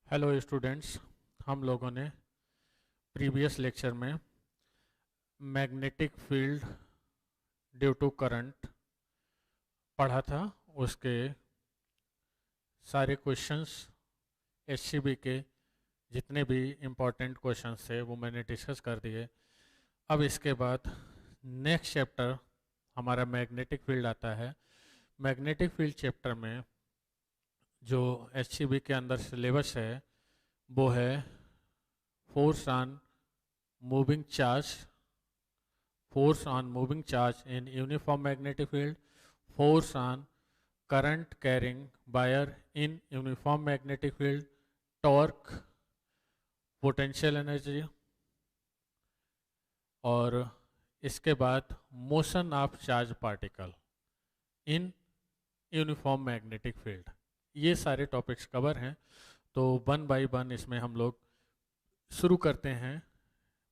Hello students. हम लोगों ने प्रीवियस लेक्चर में magnetic field due to current पढ़ा था। उसके सारे क्वेश्चंस एससीबी के जितने भी इम्पोर्टेंट क्वेश्चंस थे वो मैंने डिस्कस कर दिए। अब इसके बाद नेक्स्ट चैप्टर हमारा मैग्नेटिक फील्ड आता है। मैग्नेटिक फील्ड चैप्टर में जो एससीबी के अंदर सिलेबस है वो है force on moving charge, force on moving charge in uniform magnetic field, force on current carrying wire in uniform magnetic field, torque, potential energy, और इसके बाद motion of charge particle in uniform magnetic field. ये सारे topics cover हैं, तो one by one इसमें हम लोग शुरू करते हैं।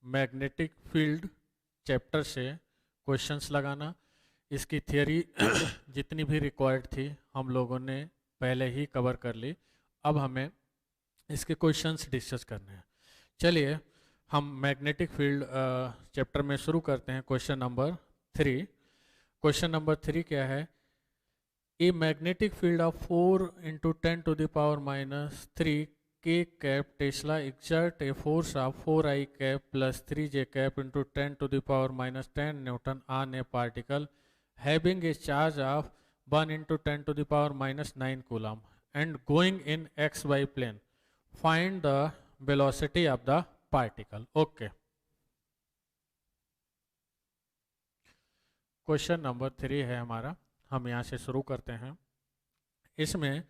मैग्नेटिक फील्ड चैप्टर से क्वेश्चंस लगाना, इसकी थियरी जितनी भी रिक्वायर्ड थी हम लोगों ने पहले ही कवर कर ली। अब हमें इसके क्वेश्चंस डिस्कस करने हैं। चलिए हम मैग्नेटिक फील्ड चैप्टर में शुरू करते हैं। Question number 3। क्वेश्चन नंबर 3 क्या है? ए magnetic field of 4 × 10⁻³ K cap Tesla exert a force of 4I cap plus 3J cap into 10⁻10 Newton on a particle having a charge of 1 × 10⁻9 coulomb and going in xy plane. Find the velocity of the particle. Okay. Question number 3 है हमारा। हम यहाँ से शुरू करते हैं। इसमें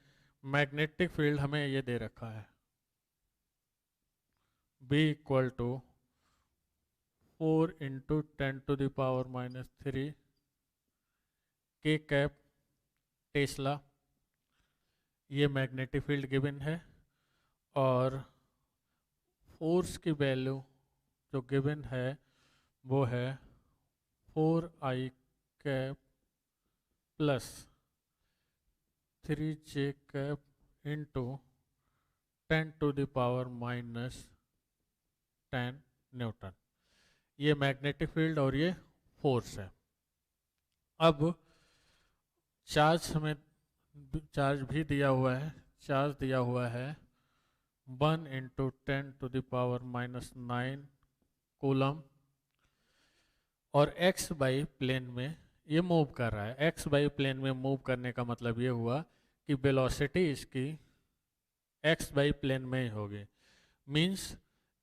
magnetic field हमें ये दे रखा है B = 4 × 10⁻³ K कैप टेस्ला, ये मैग्नेटिक फील्ड गिवन है, और फोर्स की वैल्यू जो गिवन है वो है 4I cap plus 3J cap into 10⁻10 Newton. ये मैग्नेटिक फील्ड और ये फोर्स है। अब चार्ज हमें भी दिया हुआ है। चार्ज दिया हुआ है 1 × 10⁻9 कूलम, और एक्स बाई प्लेन में ये मूव कर रहा है। एक्स बाई प्लेन में मूव करने का मतलब ये हुआ कि वेलोसिटी इसकी एक्स बाई प्लेन में ही होगी। मींस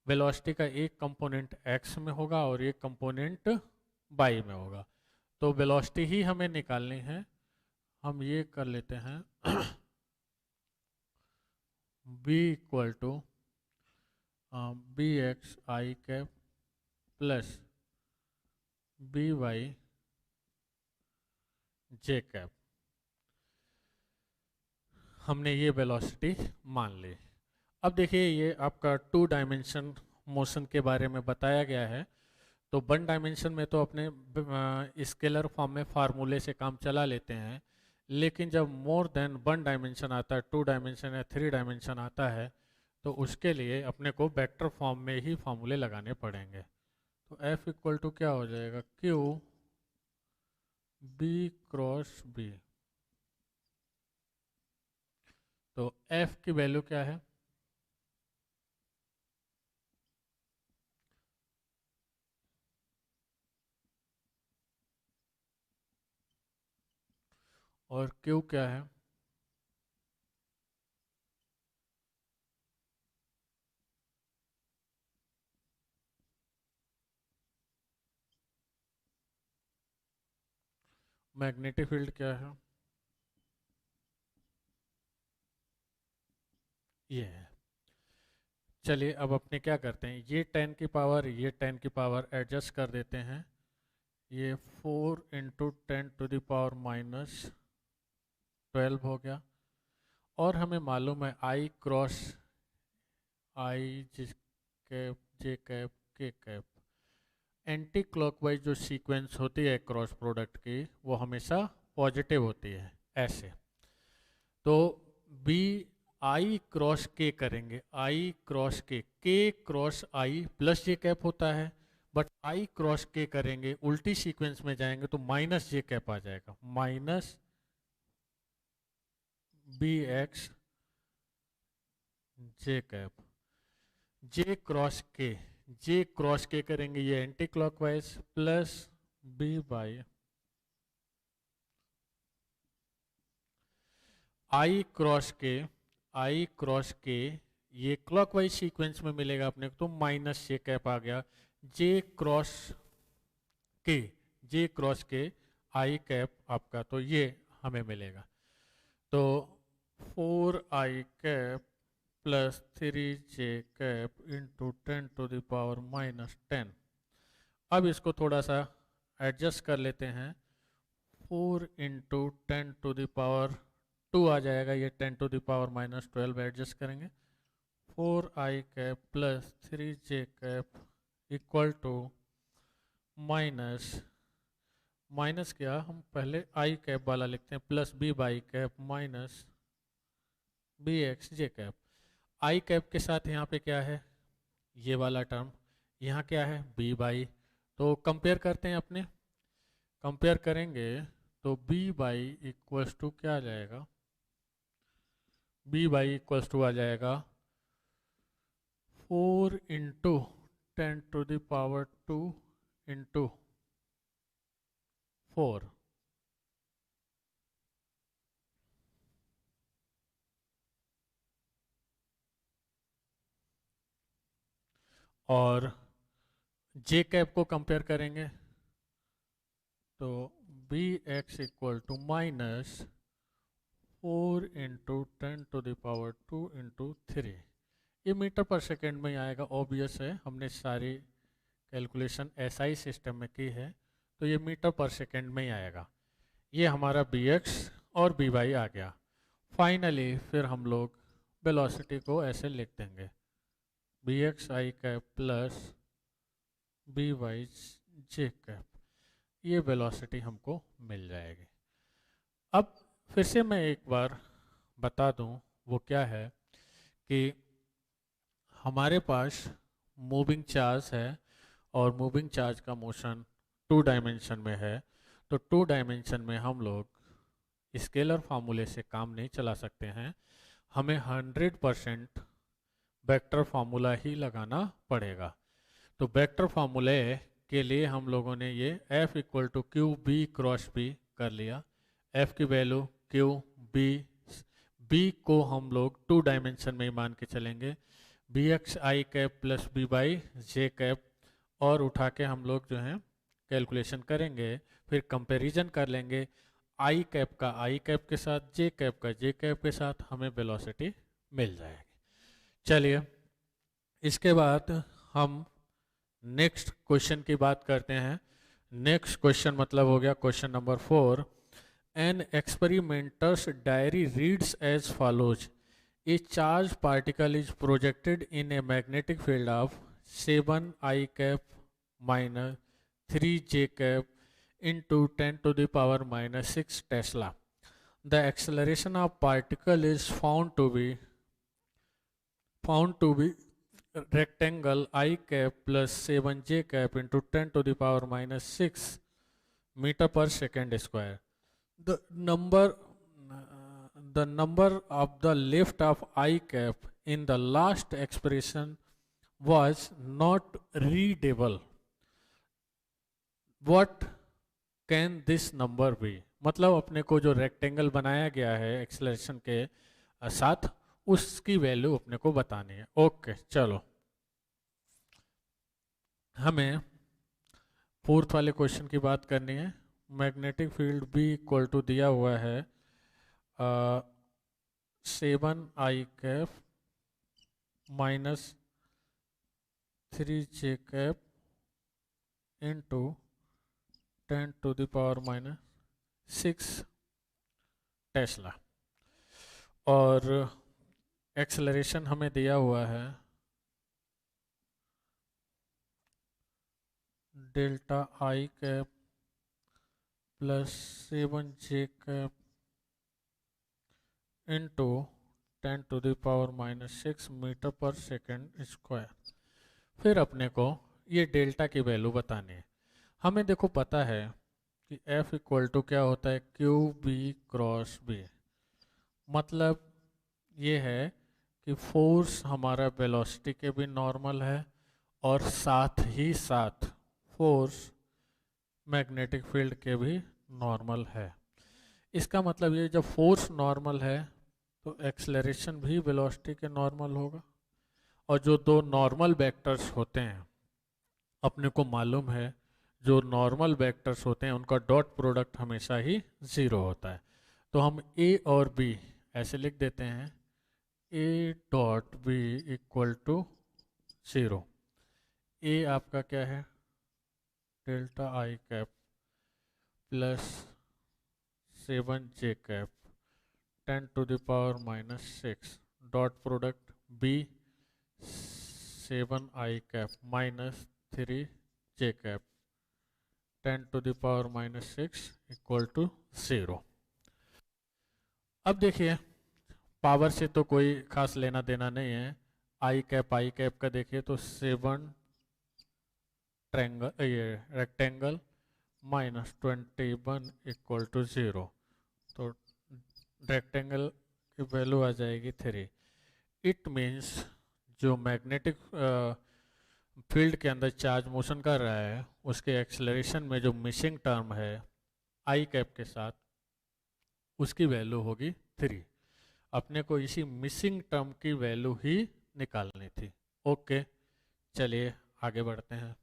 वेलोसिटी का एक कंपोनेंट एक्स में होगा और एक कंपोनेंट बाई में होगा। तो वेलोसिटी ही हमें निकालनी है। हम ये कर लेते हैं B = BXI cap plus BY J cap. हमने ये वेलोसिटी मान ली। अब देखिए ये आपका 2 डायमेंशन मोशन के बारे में बताया गया है। तो 1 डायमेंशन में तो अपने स्केलर फॉर्म में फार्मूले से काम चला लेते हैं, लेकिन जब मोर देन 1 डायमेंशन आता है, 2 डायमेंशन या 3 डायमेंशन आता है, तो उसके लिए अपने को वेक्टर फॉर्म में ही फार्मूले लगाने पड़ेंगे। तो F = क्या हो जाएगा? Q B × B। तो F की वैल्यू क्या है? और Q क्या है? मैग्नेटिक फील्ड क्या है? ये है। चलिए अब अपने क्या करते हैं, ये 10 की पावर ये 10 की पावर एडजस्ट कर देते हैं। ये 4 × 10⁻12 हो गया। और हमें मालूम है I क्रॉस I जिस cap J cap K cap, anti clockwise जो सीक्वेंस होती है क्रॉस प्रोडक्ट की वो हमेशा पॉजिटिव होती है, ऐसे। तो B आई क्रॉस के करेंगे, आई क्रॉस के क्रॉस आई प्लस जे कैप होता है, बट आई क्रॉस के करेंगे उल्टी सीक्वेंस में जाएंगे तो माइनस जे कैप आ जाएगा, minus B X J cap. J cross K करेंगे ये anticlockwise plus B by I cross K ये क्लॉकवाइज सीक्वेंस में मिलेगा अपने को तो माइनस जे कैप आ गया। जे क्रॉस के जे क्रॉस के आई कैप आपका तो ये हमें मिलेगा, तो 4 I cap plus 3 J cap into 10⁻⁻10। अब इसको थोड़ा सा एडजस्ट कर लेते हैं, 4 इंटू 10⁻² आ जाएगा, ये 10⁻⁻12 एडजस्ट करेंगे, 4 I cap plus 3 J cap equal to minus क्या, हम पहले आई कैप वाला लिखते हैं, plus B by cap minus B X J cap. I cap के साथ यहाँ पे क्या है, ये वाला टर्म, यहाँ क्या है बी बाई, तो कंपेयर करते हैं अपने, कंपेयर करेंगे तो बी बाई इक्वल्स टू क्या आ जाएगा, बी बाई इक्वल्स टू आ जाएगा 4 इंटू 10⁻² इंटू 4, और जे कैप को कंपेयर करेंगे तो B X equal to minus 4 into 10⁻² into 3। ये मीटर पर सेकेंड में ही आएगा, ऑब्वियस है, हमने सारी कैलकुलेशन एसआई सिस्टम में की है तो ये मीटर पर सेकेंड में ही आएगा। ये हमारा बी एक्स और बी वाई आ गया। फाइनली फिर हम लोग वेलोसिटी को ऐसे लिख देंगे, B X I cap plus B Y J cap, ये वेलोसिटी हमको मिल जाएगी। अब फिर से मैं एक बार बता दूं वो क्या है कि हमारे पास मूविंग चार्ज है और मूविंग चार्ज का मोशन 2 डायमेंशन में है, तो 2 डायमेंशन में हम लोग स्केलर फार्मूले से काम नहीं चला सकते हैं, हमें 100% वेक्टर फार्मूला ही लगाना पड़ेगा। तो वेक्टर फार्मूले के लिए हम लोगों ने ये F equal to Q B cross B कर लिया, F की वैल्यू क्यू बी को हम लोग 2 डायमेंशन में ही मान के चलेंगे, B X I cap plus B by J cap, और उठा के हम लोग जो है कैलकुलेशन करेंगे, फिर कंपैरिजन कर लेंगे आई कैप का आई कैप के साथ, जे कैप का जे कैप के साथ, हमें वेलोसिटी मिल जाएगी। चलिए इसके बाद हम नेक्स्ट क्वेश्चन की बात करते हैं। नेक्स्ट क्वेश्चन मतलब हो गया question number 4। An experimenter's diary reads as follows, a charge particle is projected in a magnetic field of 7 I cap minus 3 J cap into 10⁻⁻6 tesla. The acceleration of particle is found to be rectangle I cap plus 7 j cap into 10⁻⁻6 meter per second square. The number the number of the lift of I cap in the last expression was not readable. What can this number be? मतलब अपने को जो rectangle बनाया गया है acceleration के साथ, उसकी वैल्यू अपने को बतानी है। ओके चलो, हमें फोर्थ वाले क्वेश्चन की बात करनी है। Magnetic field B equal to दिया हुआ है 7 I cap minus 3 J cap into 10⁻⁻6 tesla, और एक्सेलरेशन हमें दिया हुआ है delta I cap plus 7 J cap into 10⁻⁻⁶ metre पर सेकेंड स्क्वायर। फिर अपने को ये डेल्टा की वैल्यू बतानी है। हमें देखो पता है कि F इक्वल टू क्या होता है, क्यू बी क्रॉस बी। मतलब ये है कि फोर्स हमारा वेलोसिटी के भी नॉर्मल है और साथ ही साथ फोर्स मैग्नेटिक फील्ड के भी नॉर्मल है। इसका मतलब ये जब फोर्स नॉर्मल है तो एक्सेलरेशन भी वेलोसिटी के नॉर्मल होगा। और जो दो नॉर्मल वेक्टर्स होते हैं अपने को मालूम है, जो नॉर्मल वेक्टर्स होते हैं उनका डॉट प्रोडक्ट हमेशा ही ज़ीरो होता है। तो हम ए और बी ऐसे लिख देते हैं, A dot B equal to 0। A आपका क्या है, delta I cap plus 7j cap 10⁻⁻⁶ dot product B 7i cap minus 3j cap 10⁻⁻⁶ equal to 0। अब देखिए पावर से तो कोई खास लेना देना नहीं है। आई कैप का देखिए तो 7 ट्रैंगल ये रेक्टेंगल माइनस 21 इक्वल टू 0। तो रेक्टेंगल की वैल्यू आ जाएगी 3। इट मीन्स जो मैग्नेटिक फील्ड के अंदर चार्ज मोशन कर रहा है उसके एक्सेलरेशन में जो मिसिंग टर्म है आई कैप के साथ, उसकी वैल्यू होगी 3। अपने को इसी मिसिंग टर्म की वैल्यू ही निकालनी थी। ओके, चलिए आगे बढ़ते हैं।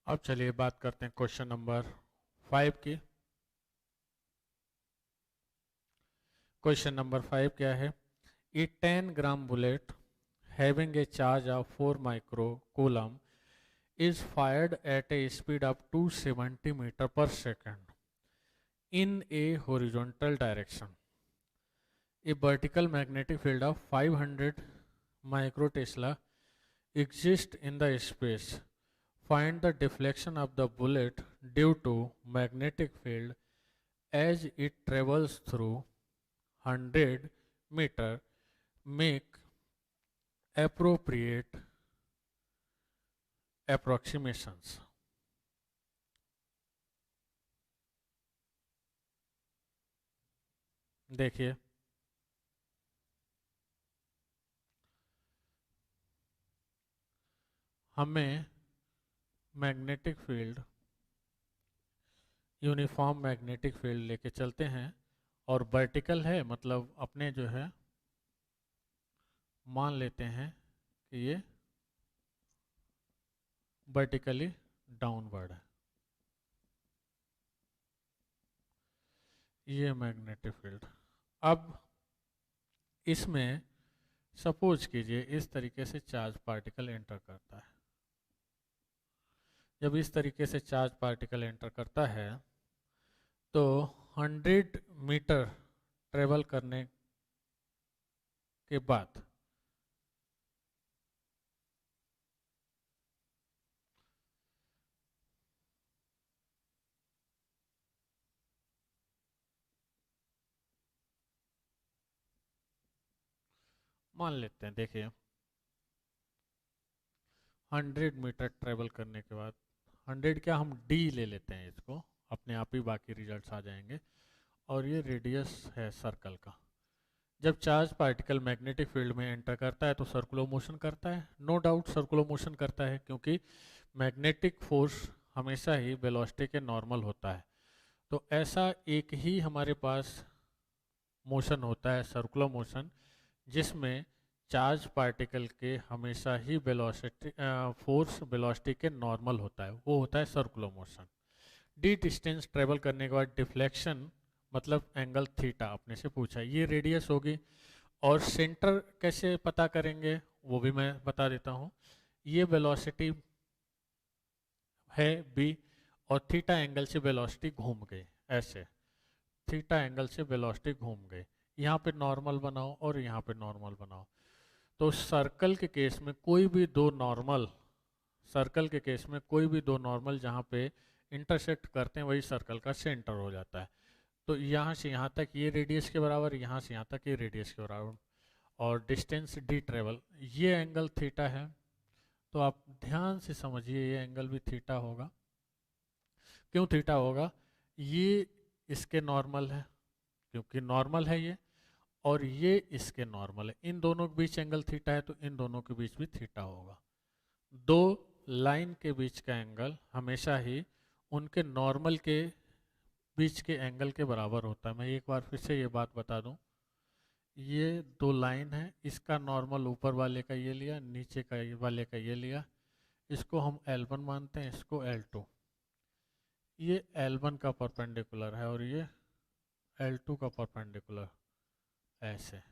अब चलिए बात करते हैं क्वेश्चन नंबर 5 की। क्वेश्चन नंबर 5 क्या है, a 10 gram bullet having a charge of 4 micro coulomb is fired at a speed of 270 meter per second in a horizontal direction. A vertical magnetic field of 500 microtesla exists in the space. Find the deflection of the bullet due to magnetic field as it travels through 100 meter. Make appropriate approximations. देखिए हमें magnetic field, uniform magnetic field लेके चलते हैं और vertical है, मतलब अपने जो है मान लेते हैं कि ये वर्टिकली डाउनवर्ड है। ये मैग्नेटिक फील्ड, अब इसमें सपोज कीजिए इस तरीके से चार्ज पार्टिकल एंटर करता है। जब इस तरीके से चार्ज पार्टिकल एंटर करता है तो 100 मीटर ट्रेवल करने के बाद मान लेते हैं, देखिए 100 मीटर ट्रेवल करने के बाद 100 क्या, हम डी ले लेते हैं इसको, अपने आप ही बाकी रिजल्ट्स आ जाएंगे। और ये रेडियस है सर्कल का। जब चार्ज पार्टिकल मैग्नेटिक फील्ड में एंटर करता है तो सर्कुलर मोशन करता है, नो डाउट सर्कुलर मोशन करता है, क्योंकि मैग्नेटिक फोर्स हमेशा ही वेलोसिटी के नॉर्मल होता है। तो ऐसा एक ही हमारे पास मोशन होता है सर्कुलर मोशन, जिसमें चार्ज पार्टिकल के हमेशा ही वेलोसिटी फोर्स वेलोसिटी के नॉर्मल होता है, वो होता है circular motion. D distance travel करने के बाद डिफ्लेक्शन मतलब एंगल थीटा अपने से पूछा है, ये रेडियस होगी। और सेंटर कैसे पता करेंगे वो भी मैं बता देता हूँ। ये वेलोसिटी है बी और थीटा एंगल से वेलोसिटी घूम गई, ऐसे थीटा एंगल से वेलोसिटी घूम गई। यहाँ पे नॉर्मल बनाओ और यहाँ पे नॉर्मल बनाओ। तो सर्कल के केस में कोई भी दो नॉर्मल, सर्कल के केस में कोई भी दो नॉर्मल जहाँ पे इंटरसेक्ट करते हैं वही सर्कल का सेंटर हो जाता है। तो यहाँ से यहाँ तक ये रेडियस के बराबर, यहाँ से यहाँ तक ये रेडियस के बराबर, और डिस्टेंस डी ट्रेवल, ये एंगल थीटा है। तो आप ध्यान से समझिए, ये एंगल भी थीटा होगा। क्यों थीटा होगा? ये इसके नॉर्मल है, क्योंकि नॉर्मल है ये, और ये इसके नॉर्मल है। इन दोनों के बीच एंगल थीटा है तो इन दोनों के बीच भी थीटा होगा। दो लाइन के बीच का एंगल हमेशा ही उनके नॉर्मल के बीच के एंगल के बराबर होता है। मैं एक बार फिर से ये बात बता दूं, ये दो लाइन है, इसका नॉर्मल ऊपर वाले का ये लिया, नीचे का वाले का ये लिया, इसको हम L1 मानते हैं, इसको L2। ये L1 का परपेंडिकुलर है और ये L2 का परपेंडिकुलर, ऐसे।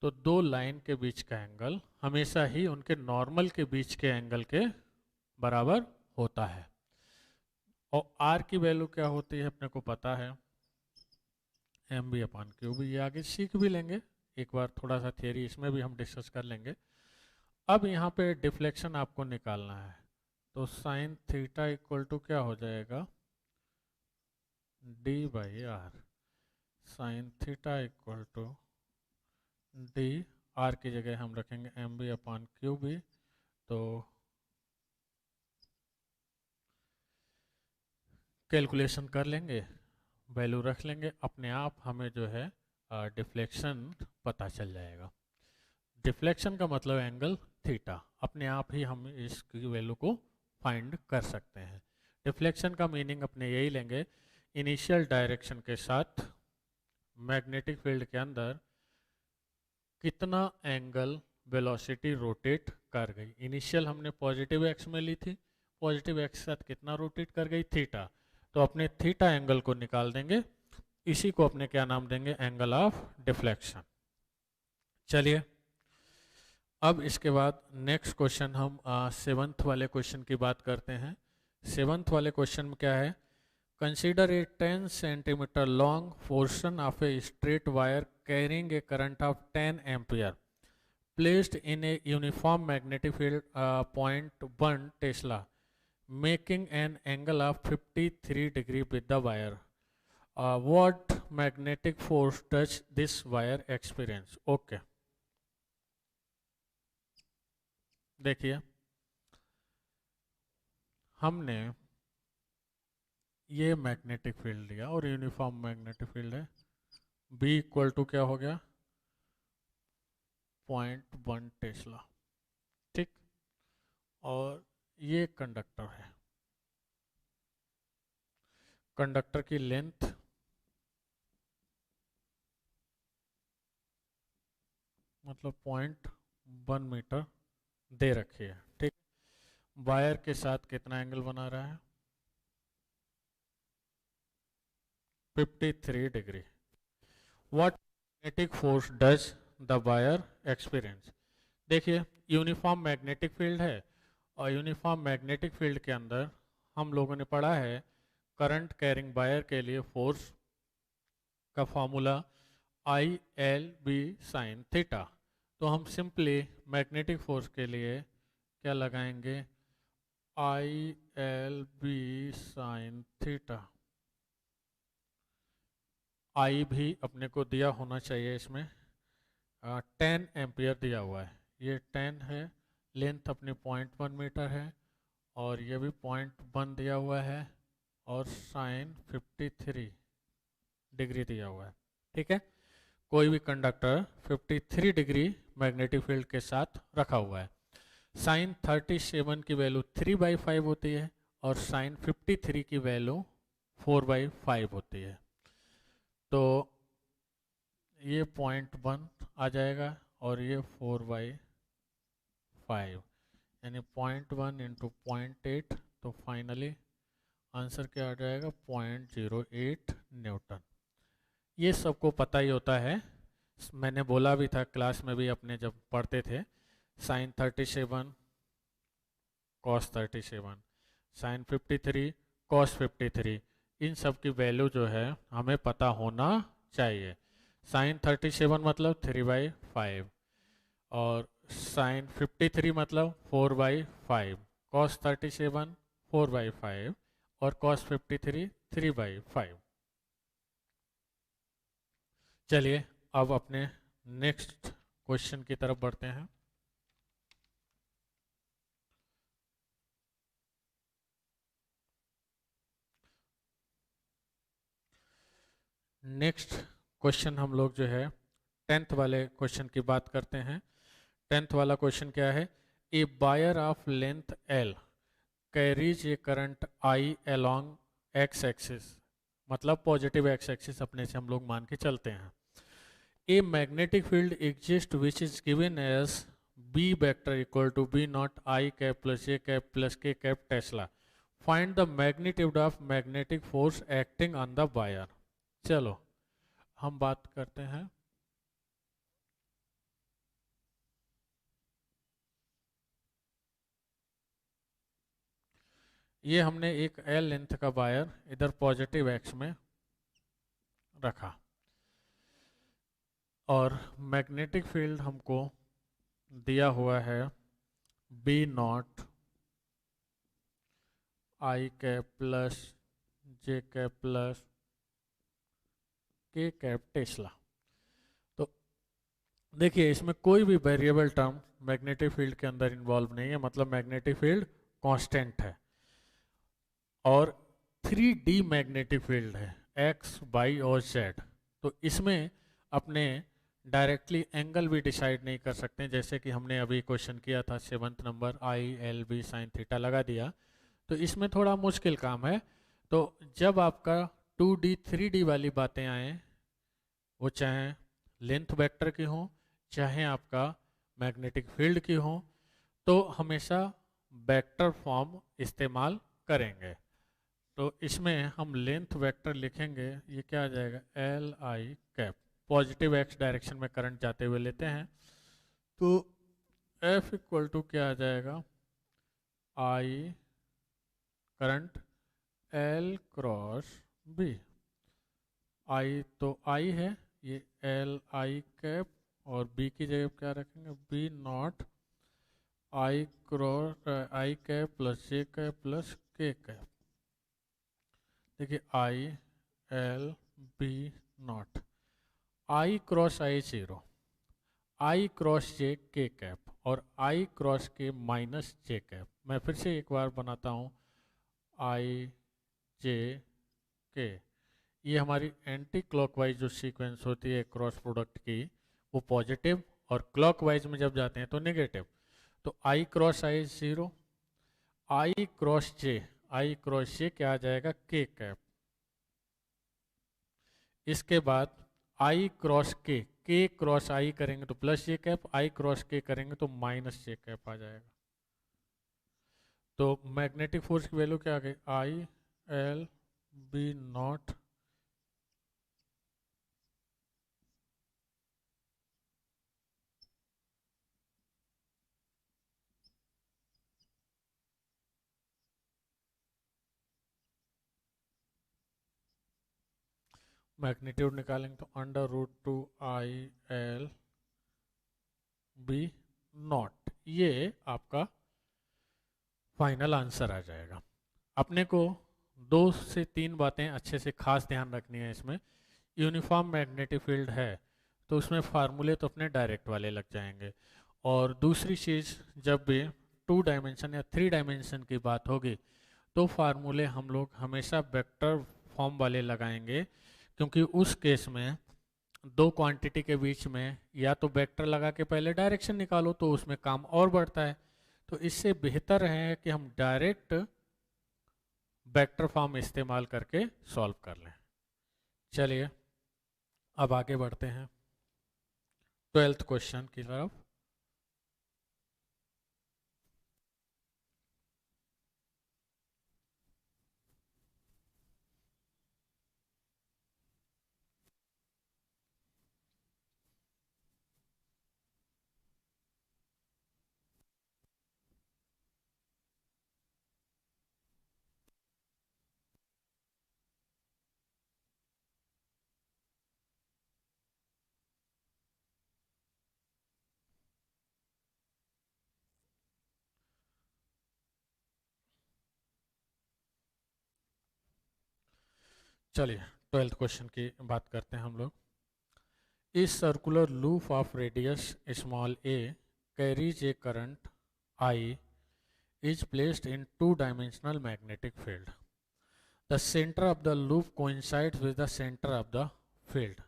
तो दो लाइन के बीच का एंगल हमेशा ही उनके नॉर्मल के बीच के एंगल के बराबर होता है। और R की वैल्यू क्या होती है अपने को पता है, mv/q। ये आगे सीख भी लेंगे, एक बार थोड़ा सा थियरी इसमें भी हम डिस्कस कर लेंगे। अब यहाँ पे डिफ्लेक्शन आपको निकालना है, तो साइन थीटा इक्वल टू क्या हो जाएगा, d/r। Sine theta equal to D, R की जगह हम रखेंगे mv/q। तो कैलकुलेशन कर लेंगे, वैल्यू रख लेंगे, अपने आप हमें जो है डिफ्लेक्शन पता चल जाएगा। डिफ्लेक्शन का मतलब एंगल थीटा, अपने आप ही हम इसकी वैल्यू को फाइंड कर सकते हैं। डिफ्लेक्शन का मीनिंग अपने यही लेंगे, इनिशियल डायरेक्शन के साथ मैग्नेटिक फील्ड के अंदर कितना एंगल वेलोसिटी रोटेट कर गई। इनिशियल हमने पॉजिटिव एक्स में ली थी, पॉजिटिव एक्स के साथ कितना रोटेट कर गई, थीटा। तो अपने थीटा एंगल को निकाल देंगे, इसी को अपने क्या नाम देंगे, एंगल ऑफ डिफ्लेक्शन। चलिए अब इसके बाद नेक्स्ट क्वेश्चन हम सेवंथ वाले क्वेश्चन की बात करते हैं। सेवंथ वाले क्वेश्चन में क्या है, consider a 10 centimetre long portion of a straight wire carrying a current of 10 ampere placed in a uniform magnetic field 0.1 Tesla, making an angle of 53 degree with the wire. What magnetic force does this wire experience? Okay. देखिए हमने ये magnetic field लिया और uniform magnetic field है, B equal to क्या हो गया, 0.1 Tesla, ठीक। और ये कंडक्टर है, कंडक्टर की लेंथ मतलब 0.1 मीटर दे रखी है, ठीक। वायर के साथ कितना एंगल बना रहा है, 53 degree. What magnetic force does the wire experience? देखिए यूनिफॉर्म मैग्नेटिक फील्ड है, और यूनिफॉर्म मैग्नेटिक फील्ड के अंदर हम लोगों ने पढ़ा है करंट कैरिंग वायर के लिए फोर्स का फॉर्मूला ILB साइन थीटा। तो हम सिंपली मैग्नेटिक फोर्स के लिए क्या लगाएंगे, ILB साइन थीटा। आई भी अपने को दिया होना चाहिए, इसमें 10 एम्पियर दिया हुआ है, ये 10 है, लेंथ अपनी 0.1 मीटर है, और ये भी 0.1 दिया हुआ है, और साइन 53 डिग्री दिया हुआ है, ठीक है। कोई भी कंडक्टर 53 डिग्री मैग्नेटिक फील्ड के साथ रखा हुआ है। साइन 37 की वैल्यू 3/5 होती है, और साइन 53 की वैल्यू 4/5 होती है। तो ये 0.1 आ जाएगा, और ये 4/5, यानी 0.1 इंटू 0.8, तो फाइनली आंसर क्या आ जाएगा 0.08 न्यूटन। ये सबको पता ही होता है, मैंने बोला भी था क्लास में भी अपने जब पढ़ते थे, sin 37 cos 37, sin 53 cos 53, इन सब की वैल्यू जो है हमें पता होना चाहिए। sin 37 मतलब 3/5, और sin 53 मतलब 4/5, cos 37 4/5, और cos 53 3/5। चलिए अब अपने नेक्स्ट क्वेश्चन की तरफ बढ़ते हैं। नेक्स्ट क्वेश्चन हम लोग जो है 10th वाले क्वेश्चन की बात करते हैं। 10th वाला क्वेश्चन क्या है, a wire of length L carries a current I along x axis, मतलब पॉजिटिव x एक्सिस अपने से हम लोग मान के चलते हैं। A magnetic field exist which is given as B vector equal to B naught I cap plus J cap plus K cap tesla, find the magnitude of magnetic force acting on the wire. चलो हम बात करते हैं। ये हमने एक L length का wire इधर पॉजिटिव एक्स में रखा, और मैग्नेटिक फील्ड हमको दिया हुआ है B naught I cap plus J cap plus K cap Tesla. तो देखिए इसमें कोई भी वेरिएबल टर्म मैग्नेटिक फील्ड के अंदर इन्वॉल्व नहीं है, मतलब मैग्नेटिक फील्ड कांस्टेंट है, और 3D मैग्नेटिक फील्ड है एक्स वाई और जेड। तो इसमें अपने डायरेक्टली एंगल भी डिसाइड नहीं कर सकते, जैसे कि हमने अभी क्वेश्चन किया था 7th number ILB sin theta लगा दिया, तो इसमें थोड़ा मुश्किल काम है। तो जब आपका 2D 3D वाली बातें आए, वो चाहे लेंथ वेक्टर की हो चाहे आपका मैग्नेटिक फील्ड की हो, तो हमेशा वेक्टर फॉर्म इस्तेमाल करेंगे। तो इसमें हम लेंथ वेक्टर लिखेंगे, ये क्या आ जाएगा LI cap, positive x direction में करंट जाते हुए लेते हैं, तो F इक्वल टू क्या आ जाएगा I current L cross B। I तो I है, ये LI कैप, और B की जगह क्या रखेंगे B naught I cross I cap plus J cap plus K cap. देखिए ILB not, I cross I 0, I cross J K cap, और I cross K minus J cap. मैं फिर से एक बार बनाता हूँ I J K, ये हमारी एंटी क्लॉकवाइज जो सीक्वेंस होती है क्रॉस प्रोडक्ट की, वो पॉजिटिव, और क्लॉकवाइज में जब जाते हैं तो नेगेटिव। तो I cross I 0, I cross J क्या आ जाएगा K कैप। इसके बाद I cross K cross I करेंगे तो plus J cap, I cross K करेंगे तो माइनस J कैप आ जाएगा। तो मैग्नेटिक फोर्स की वैल्यू क्या आ गई ILB नॉट मैग्नीट्यूड निकालेंगे तो √2ILB नॉट, ये आपका फाइनल आंसर आ जाएगा। अपने को 2 से 3 बातें अच्छे से खास ध्यान रखनी है इसमें। यूनिफॉर्म मैग्नेटिक फील्ड है तो उसमें फार्मूले तो अपने डायरेक्ट वाले लग जाएंगे, और दूसरी चीज़ जब भी 2 डायमेंशन या 3 डायमेंशन की बात होगी तो फार्मूले हम लोग हमेशा वेक्टर फॉर्म वाले लगाएंगे, क्योंकि उस केस में 2 क्वांटिटी के बीच में या तो वेक्टर लगा के पहले डायरेक्शन निकालो तो उसमें काम और बढ़ता है। तो इससे बेहतर है कि हम डायरेक्ट वेक्टर फॉर्म इस्तेमाल करके सॉल्व कर लें। चलिए अब आगे बढ़ते हैं 12th क्वेश्चन की तरफ। चलिए 12th क्वेश्चन की बात करते हैं हम लोग। इस circular loop of radius small A carries a current I is placed in two-dimensional magnetic field. The center of the loop coincides with the center of the field,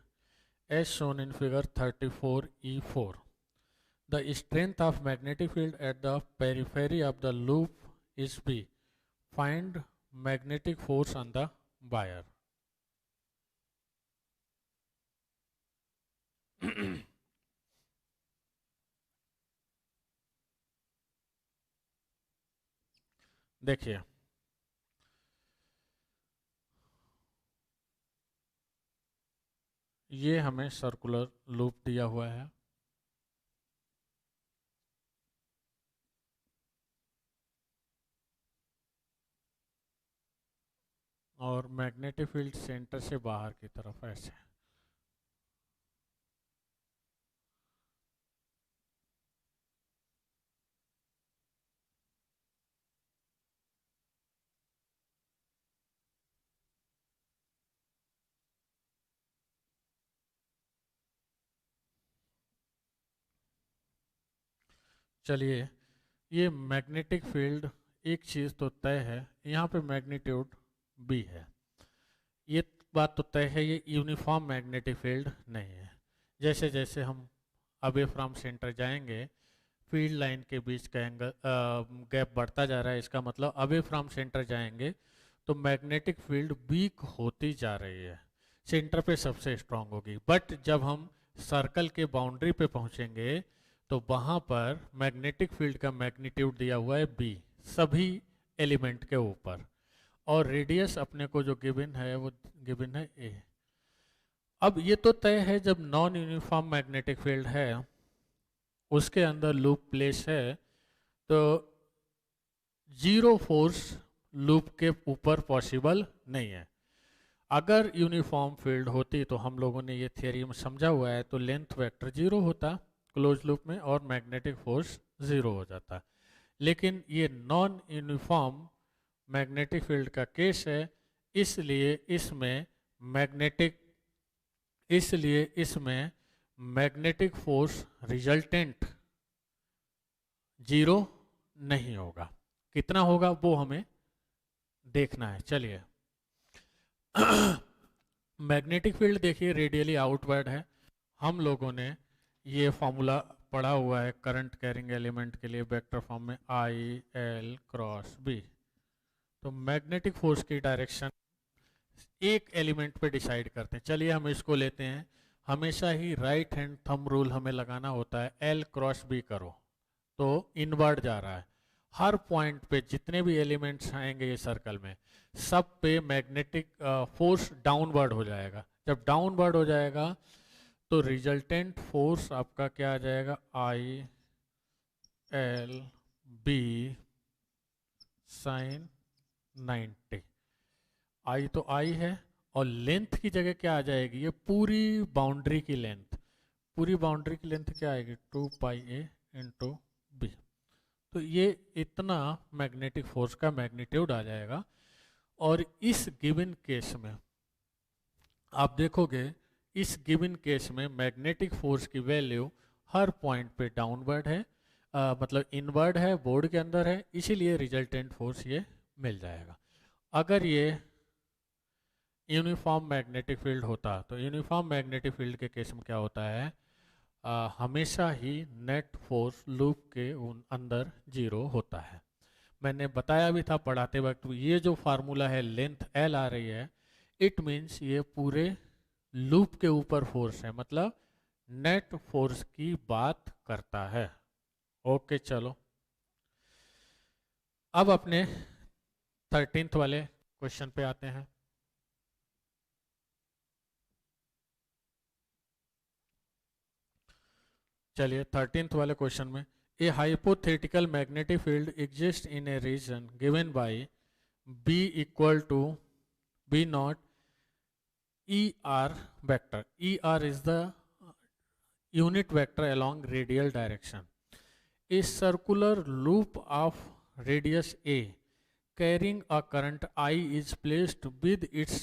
as shown in figure 34E4. The strength of magnetic field at the periphery of the loop is B. Find magnetic force on the wire. देखिए ये हमें circular loop दिया हुआ है, और magnetic field centre से बाहर की तरफ ऐसे। चलिए ये मैग्नेटिक फील्ड, एक चीज़ तो तय है, यहाँ पे मैग्नीट्यूड बी है, ये बात तो तय है, ये यूनिफॉर्म मैग्नेटिक फील्ड नहीं है। जैसे जैसे हम अवे फ्रॉम सेंटर जाएंगे फील्ड लाइन के बीच का एंगल गैप बढ़ता जा रहा है, इसका मतलब अवे फ्रॉम सेंटर जाएंगे तो मैग्नेटिक फील्ड वीक होती जा रही है, सेंटर पे सबसे स्ट्रांग होगी। बट जब हम सर्कल के बाउंड्री पे पहुंचेंगे तो वहाँ पर मैग्नेटिक फील्ड का मैग्नीट्यूड दिया हुआ है बी सभी एलिमेंट के ऊपर, और रेडियस अपने को जो गिवन है वो गिवन है ए। अब ये तो तय है जब नॉन यूनिफॉर्म मैग्नेटिक फील्ड है उसके अंदर लूप प्लेस है तो जीरो फोर्स लूप के ऊपर पॉसिबल नहीं है। अगर यूनिफॉर्म फील्ड होती तो हम लोगों ने ये थियरी में समझा हुआ है, तो लेंथ वेक्टर जीरो होता क्लोज लूप में और मैग्नेटिक फोर्स जीरो हो जाता। लेकिन ये नॉन यूनिफॉर्म मैग्नेटिक फील्ड का केस है, इसलिए इसमें मैग्नेटिक फोर्स रिजल्टेंट जीरो नहीं होगा। कितना होगा वो हमें देखना है। चलिए मैग्नेटिक फील्ड देखिए रेडियली आउटवर्ड है, हम लोगों ने ये फॉर्मूला पढ़ा हुआ है करंट कैरिंग एलिमेंट के लिए वेक्टर फॉर्म में आई एल क्रॉस बी। तो मैग्नेटिक फोर्स की डायरेक्शन एक एलिमेंट पे डिसाइड करते हैं। चलिए हम इसको लेते हैं, हमेशा ही राइट हैंड थंब रूल हमें लगाना होता है, एल क्रॉस बी करो तो इनवर्ड जा रहा है। हर पॉइंट पे जितने भी एलिमेंट्स आएंगे ये सर्कल में सब पे मैग्नेटिक फोर्स डाउनवर्ड हो जाएगा। जब डाउनवर्ड हो जाएगा तो रिजल्टेंट फोर्स आपका क्या आ जाएगा, आई एल बी साइन 90। आई तो आई है और लेंथ की जगह क्या आ जाएगी, ये पूरी बाउंड्री की लेंथ, पूरी बाउंड्री की लेंथ क्या आएगी 2 पाई ए इंटू बी। तो ये इतना मैग्नेटिक फोर्स का मैग्नीट्यूड आ जाएगा। और इस गिवन केस में आप देखोगे, इस गिवन केस में मैग्नेटिक फोर्स की वैल्यू हर पॉइंट पे डाउनवर्ड है, मतलब इनवर्ड है, बोर्ड के अंदर है, इसीलिए रिजल्टेंट फोर्स ये मिल जाएगा। अगर ये यूनिफॉर्म मैग्नेटिक फील्ड होता तो यूनिफॉर्म मैग्नेटिक फील्ड के केस में क्या होता है, हमेशा ही नेट फोर्स लूप के अंदर जीरो होता है। मैंने बताया भी था पढ़ाते वक्त, ये जो फार्मूला है लेंथ एल आ रही है, इट मीन्स ये पूरे लूप के ऊपर फोर्स है, मतलब नेट फोर्स की बात करता है। ओके चलो, अब अपने 13th वाले क्वेश्चन पे आते हैं। चलिए 13th वाले क्वेश्चन में, a hypothetical magnetic field exist in a region given by B equal to B naught E R vector. E R is the unit vector along radial direction. A circular loop of radius a carrying a current I is placed with its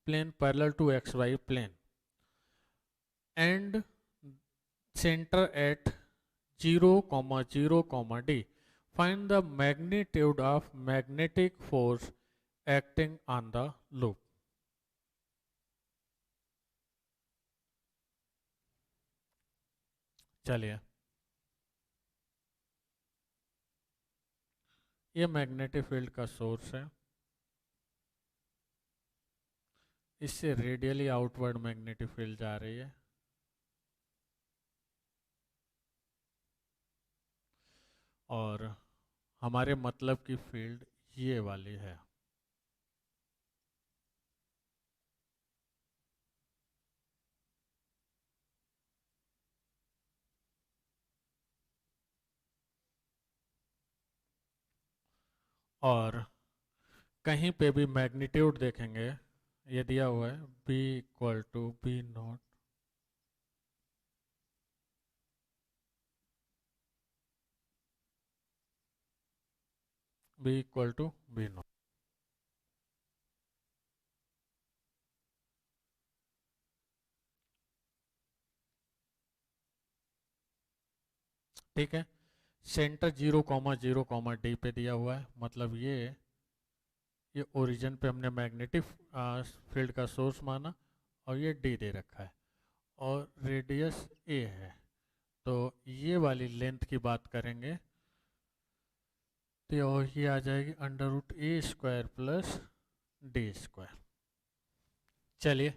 plane parallel to xy plane and center at 0, 0, d. Find the magnitude of magnetic force acting on the loop. चलिए, ये magnetic field का source है, इससे radially outward magnetic field जा रही है और हमारे मतलब की फील्ड ये वाली है। और कहीं पे भी मैग्नीट्यूड देखेंगे, ये दिया हुआ है B equal to B naught B equal to B naught. ठीक है, सेंटर 0, 0, d पे दिया हुआ है, मतलब ये ओरिजिन पे हमने मैग्नेटिक फील्ड का सोर्स माना और ये d दे रखा है और रेडियस a है, तो ये वाली लेंथ की बात करेंगे तो ये आ जाएगी √a² प्लस d²। चलिए,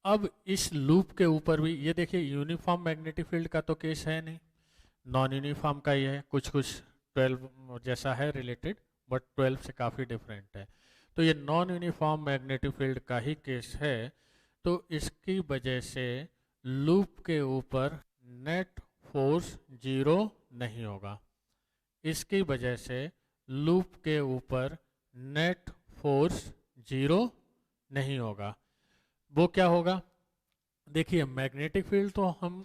अब इस लूप के ऊपर भी ये देखिए, यूनिफॉर्म मैग्नेटिक फील्ड का तो केस है नहीं, नॉन यूनिफॉर्म का ही है, कुछ कुछ 12 जैसा है रिलेटेड, बट 12 से काफ़ी डिफरेंट है। तो ये नॉन यूनिफॉर्म मैग्नेटिक फील्ड का ही केस है, तो इसकी वजह से लूप के ऊपर नेट फोर्स 0 नहीं होगा। इसकी वजह से लूप के ऊपर नेट फोर्स 0 नहीं होगा। वो क्या होगा, देखिए मैग्नेटिक फील्ड तो हम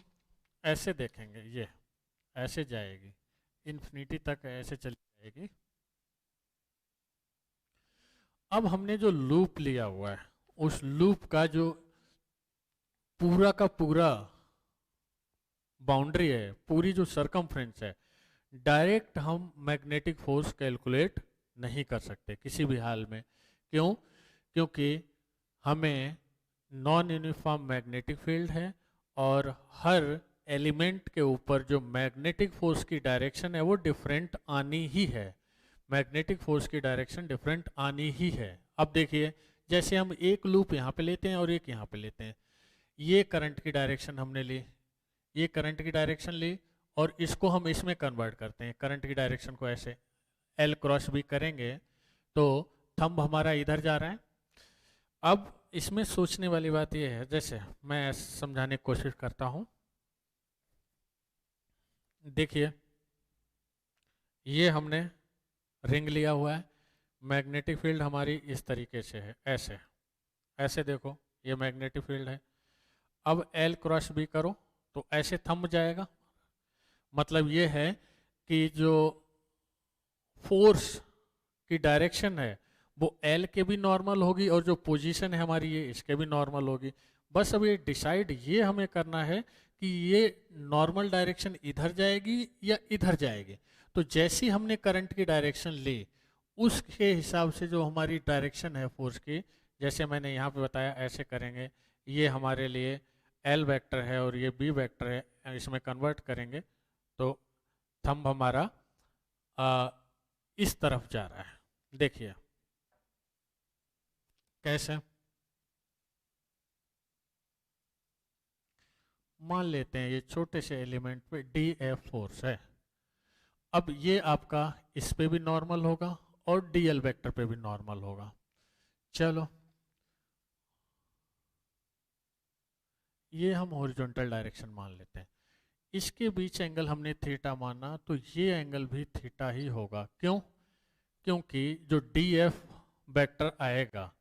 ऐसे देखेंगे, ये ऐसे जाएगी इन्फिनिटी तक, ऐसे चली जाएगी। अब हमने जो लूप लिया हुआ है, उस लूप का जो पूरा का पूरा बाउंड्री है, पूरी जो सरकमफ्रेंस है, डायरेक्ट हम मैग्नेटिक फोर्स कैलकुलेट नहीं कर सकते किसी भी हाल में। क्यों? क्योंकि हमें नॉन यूनिफॉर्म मैग्नेटिक फील्ड है और हर एलिमेंट के ऊपर जो मैग्नेटिक फोर्स की डायरेक्शन है वो डिफरेंट आनी ही है। मैग्नेटिक फोर्स की डायरेक्शन डिफरेंट आनी ही है। अब देखिए, जैसे हम एक लूप यहाँ पे लेते हैं और एक यहाँ पे लेते हैं, ये करंट की डायरेक्शन हमने ली, ये करंट की डायरेक्शन ली और इसको हम इसमें कन्वर्ट करते हैं, करंट की डायरेक्शन को ऐसे L×B करेंगे तो थंब हमारा इधर जा रहा है। अब इसमें सोचने वाली बात यह है, जैसे मैं समझाने की कोशिश करता हूं, देखिए ये हमने रिंग लिया हुआ है, मैग्नेटिक फील्ड हमारी इस तरीके से है, ऐसे ऐसे देखो, ये मैग्नेटिक फील्ड है। अब L×B करो तो ऐसे थंब जाएगा, मतलब ये है कि जो फोर्स की डायरेक्शन है वो L के भी नॉर्मल होगी और जो पोजीशन है हमारी ये इसके भी नॉर्मल होगी। बस अब ये डिसाइड ये हमें करना है कि ये नॉर्मल डायरेक्शन इधर जाएगी या इधर जाएगी। तो जैसी हमने करंट की डायरेक्शन ली उसके हिसाब से जो हमारी डायरेक्शन है फोर्स की, जैसे मैंने यहाँ पे बताया ऐसे करेंगे, ये हमारे लिए L वेक्टर है और ये B वेक्टर है, इसमें कन्वर्ट करेंगे तो थंब हमारा इस तरफ जा रहा है। देखिए कैसे, मान लेते हैं ये छोटे से एलिमेंट पे डी एफ फोर्स है। अब ये आपका इस पे भी नॉर्मल होगा और डीएल वेक्टर पे भी नॉर्मल होगा। चलो ये हम हॉरिजॉन्टल डायरेक्शन मान लेते हैं। इसके बीच एंगल हमने थीटा माना, तो ये एंगल भी थीटा ही होगा। क्यों? क्योंकि जो डी एफ वेक्टर आएगा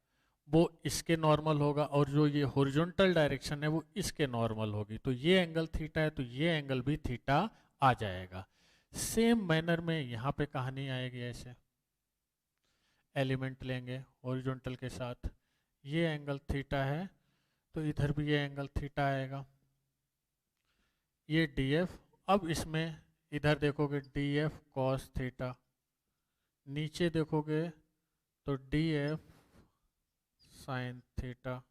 वो इसके नॉर्मल होगा और जो ये हॉरिजॉन्टल डायरेक्शन है वो इसके नॉर्मल होगी, तो ये एंगल थीटा है तो ये एंगल भी थीटा आ जाएगा। सेम मैनर में यहाँ पे कहानी आएगी। ऐसे एलिमेंट लेंगे हॉरिजॉन्टल के साथ, ये एंगल थीटा है तो इधर भी ये एंगल थीटा आएगा, ये डी एफ। अब इसमें इधर देखोगे डी एफ कॉस थीटा, नीचे देखोगे तो डी एफ साइन थीटा,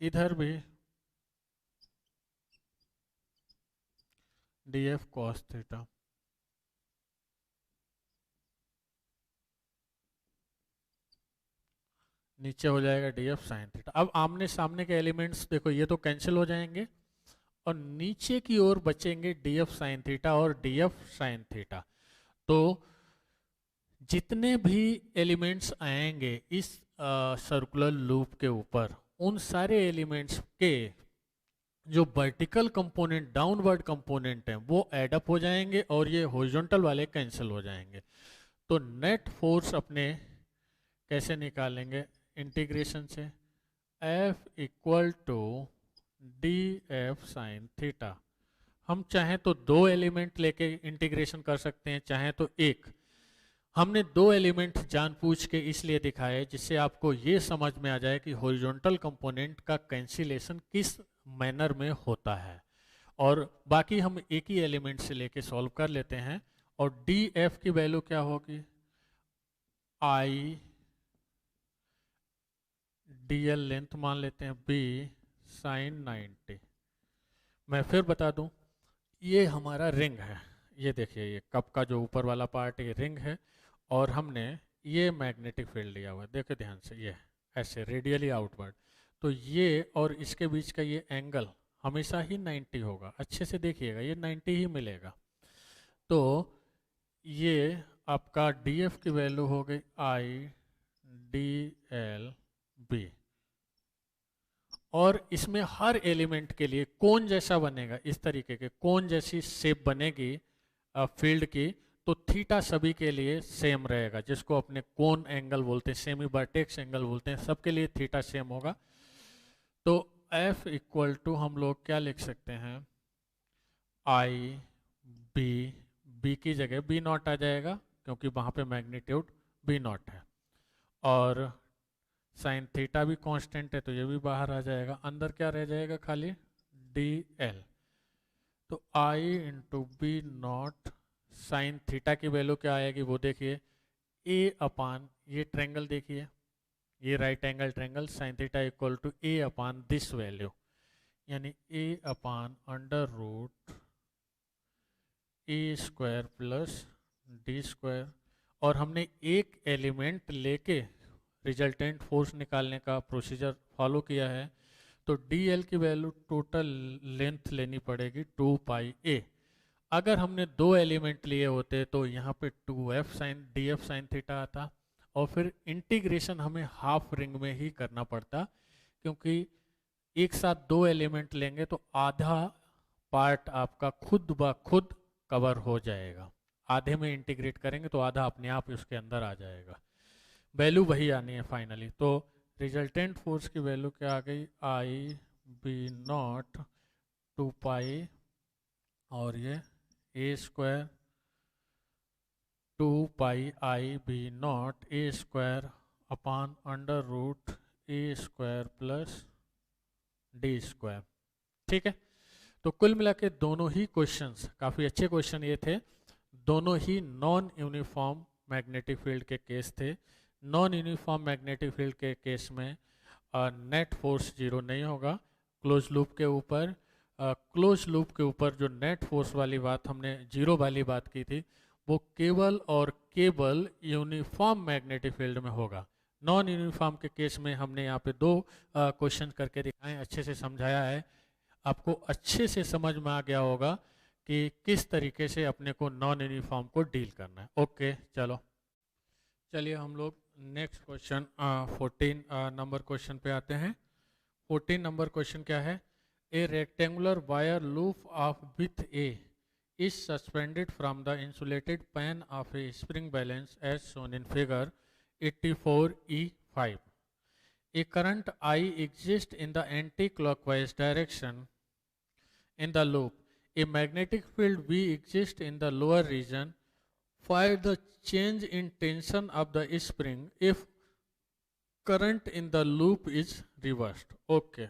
इधर भी डी एफ कॉस थीटा। नीचे हो जाएगा डी एफ साइन थीटा। अब आमने सामने के एलिमेंट्स देखो, ये तो कैंसिल हो जाएंगे और नीचे की ओर बचेंगे डी एफ साइन थीटा और डी एफ साइन थीटा। तो जितने भी एलिमेंट्स आएंगे इस सर्कुलर लूप के ऊपर, उन सारे एलिमेंट्स के जो वर्टिकल कंपोनेंट डाउनवर्ड कंपोनेंट हैं वो एडअप हो जाएंगे और ये हॉरिजॉन्टल वाले कैंसिल हो जाएंगे। तो नेट फोर्स अपने कैसे निकालेंगे? इंटीग्रेशन से F equal to D F sine theta. हम चाहें तो दो एलिमेंट लेके इंटीग्रेशन कर सकते हैं, चाहें तो एक। हमने दो एलिमेंट जानबूझ के इसलिए दिखाए जिससे आपको ये समझ में आ जाए कि हॉरिजॉन्टल कंपोनेंट का कैंसिलेशन किस मैनर में होता है, और बाकी हम एक ही एलिमेंट से लेके सॉल्व कर लेते हैं। और डी एफ की वैल्यू क्या होगी? आई डीएल लेंथ मान लेते हैं, बी साइन 90। मैं फिर बता दूं, ये हमारा रिंग है, ये देखिए ये कप का जो ऊपर वाला पार्ट ये रिंग है और हमने ये मैग्नेटिक फील्ड लिया हुआ है, देखो ध्यान से, ये ऐसे रेडियली आउटवर्ड। तो ये और इसके बीच का ये एंगल हमेशा ही 90 होगा, अच्छे से देखिएगा ये 90 ही मिलेगा। तो ये आपका डीएफ की वैल्यू हो गई आई डी एल बी, और इसमें हर एलिमेंट के लिए कोन जैसा बनेगा, इस तरीके के कोन जैसी शेप बनेगी फील्ड की। तो थीटा सभी के लिए सेम रहेगा, जिसको अपने कोन एंगल बोलते हैं, सेमी वर्टेक्स एंगल बोलते हैं, सबके लिए थीटा सेम होगा। तो F इक्वल टू हम लोग क्या लिख सकते हैं? आई बी, बी की जगह बी नॉट आ जाएगा क्योंकि वहाँ पे मैग्नीट्यूड बी नॉट है, और साइन थीटा भी कांस्टेंट है तो ये भी बाहर आ जाएगा। अंदर क्या रह जाएगा? खाली डी एल। तो I into B naught, sine theta की वैल्यू क्या आएगी वो देखिए, ए अपान ये ट्रेंगल देखिए, ये right angle triangle, sine theta equal to A upon this value, यानी A upon under root A square plus D square. और हमने एक एलिमेंट लेके रिजल्टेंट फोर्स निकालने का प्रोसीजर फॉलो किया है। तो डी एल की वैल्यू टोटल लेंथ लेनी पड़ेगी 2 पाई ए। अगर हमने दो एलिमेंट लिए होते तो यहाँ पे 2f sine D F sine theta आता, और फिर इंटीग्रेशन हमें हाफ रिंग में ही करना पड़ता, क्योंकि एक साथ दो एलिमेंट लेंगे तो आधा पार्ट आपका खुद ब खुद कवर हो जाएगा, आधे में इंटीग्रेट करेंगे तो आधा अपने आप उसके अंदर आ जाएगा, वैल्यू वही आनी है फाइनली। तो रिजल्टेंट फोर्स की वैल्यू क्या आ गई? आई बी नॉट 2 पाई और ये A square 2 pi I B naught A square upon under root A square plus D square. ठीक है, तो कुल मिला के दोनों ही क्वेश्चंस काफ़ी अच्छे क्वेश्चन ये थे, दोनों ही नॉन यूनिफॉर्म मैग्नेटिक फील्ड के केस थे। नॉन यूनिफॉर्म मैग्नेटिक फील्ड के केस में नेट फोर्स जीरो नहीं होगा क्लोज लूप के ऊपर। क्लोज लूप के ऊपर जो नेट फोर्स वाली बात हमने जीरो वाली बात की थी वो केवल और केवल यूनिफॉर्म मैग्नेटिक फील्ड में होगा। नॉन यूनिफॉर्म के केस में हमने यहाँ पे दो क्वेश्चन करके दिखाए, अच्छे से समझाया है। आपको अच्छे से समझ में आ गया होगा कि किस तरीके से अपने को नॉन यूनिफॉर्म को डील करना है। ओके, चलो चलिए हम लोग नेक्स्ट क्वेश्चन 14 नंबर क्वेश्चन पे आते हैं। 14 नंबर क्वेश्चन क्या है? ए rectangular wire loop of with A is suspended from the insulated pan of a spring balance as shown in figure 84E5. A current I exists in the anti-clockwise direction in the loop. A magnetic field V exists in the lower region. Find the change in tension of the spring if current in the loop is reversed. Okay.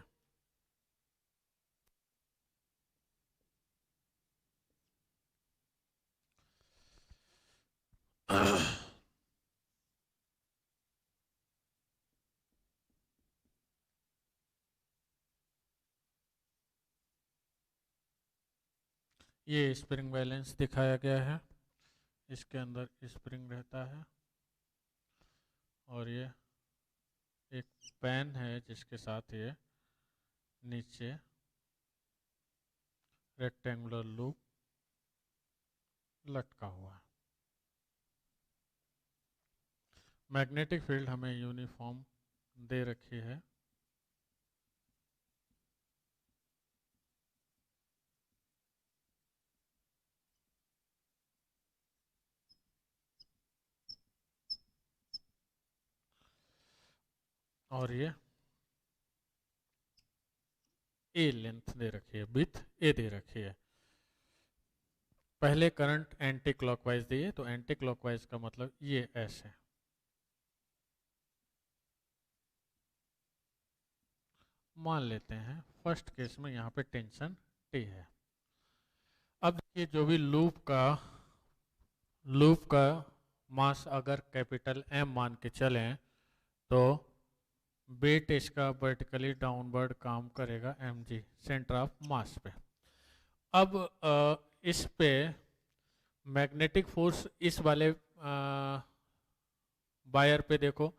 ये spring balance दिखाया गया है, इसके अंदर spring रहता है और ये एक पैन है जिसके साथ ये नीचे रेक्टेंगुलर लूप लटका हुआ है। मैग्नेटिक फील्ड हमें यूनिफॉर्म दे रखी है। और ये ए लेंथ दे रखी है, विथ ए दे रखी है। पहले करंट एंटी क्लॉकवाइज दिए, तो एंटी क्लॉकवाइज का मतलब ये एस है। मान लेते हैं फर्स्ट केस में यहाँ पे टेंशन टी है। अब देखिए जो भी लूप का मास अगर कैपिटल एम मान के चलें तो वेट इसका वर्टिकली डाउनवर्ड काम करेगा mg, सेंटर ऑफ मास पे। अब इस पे मैग्नेटिक फोर्स इस वाले वायर पे देखो,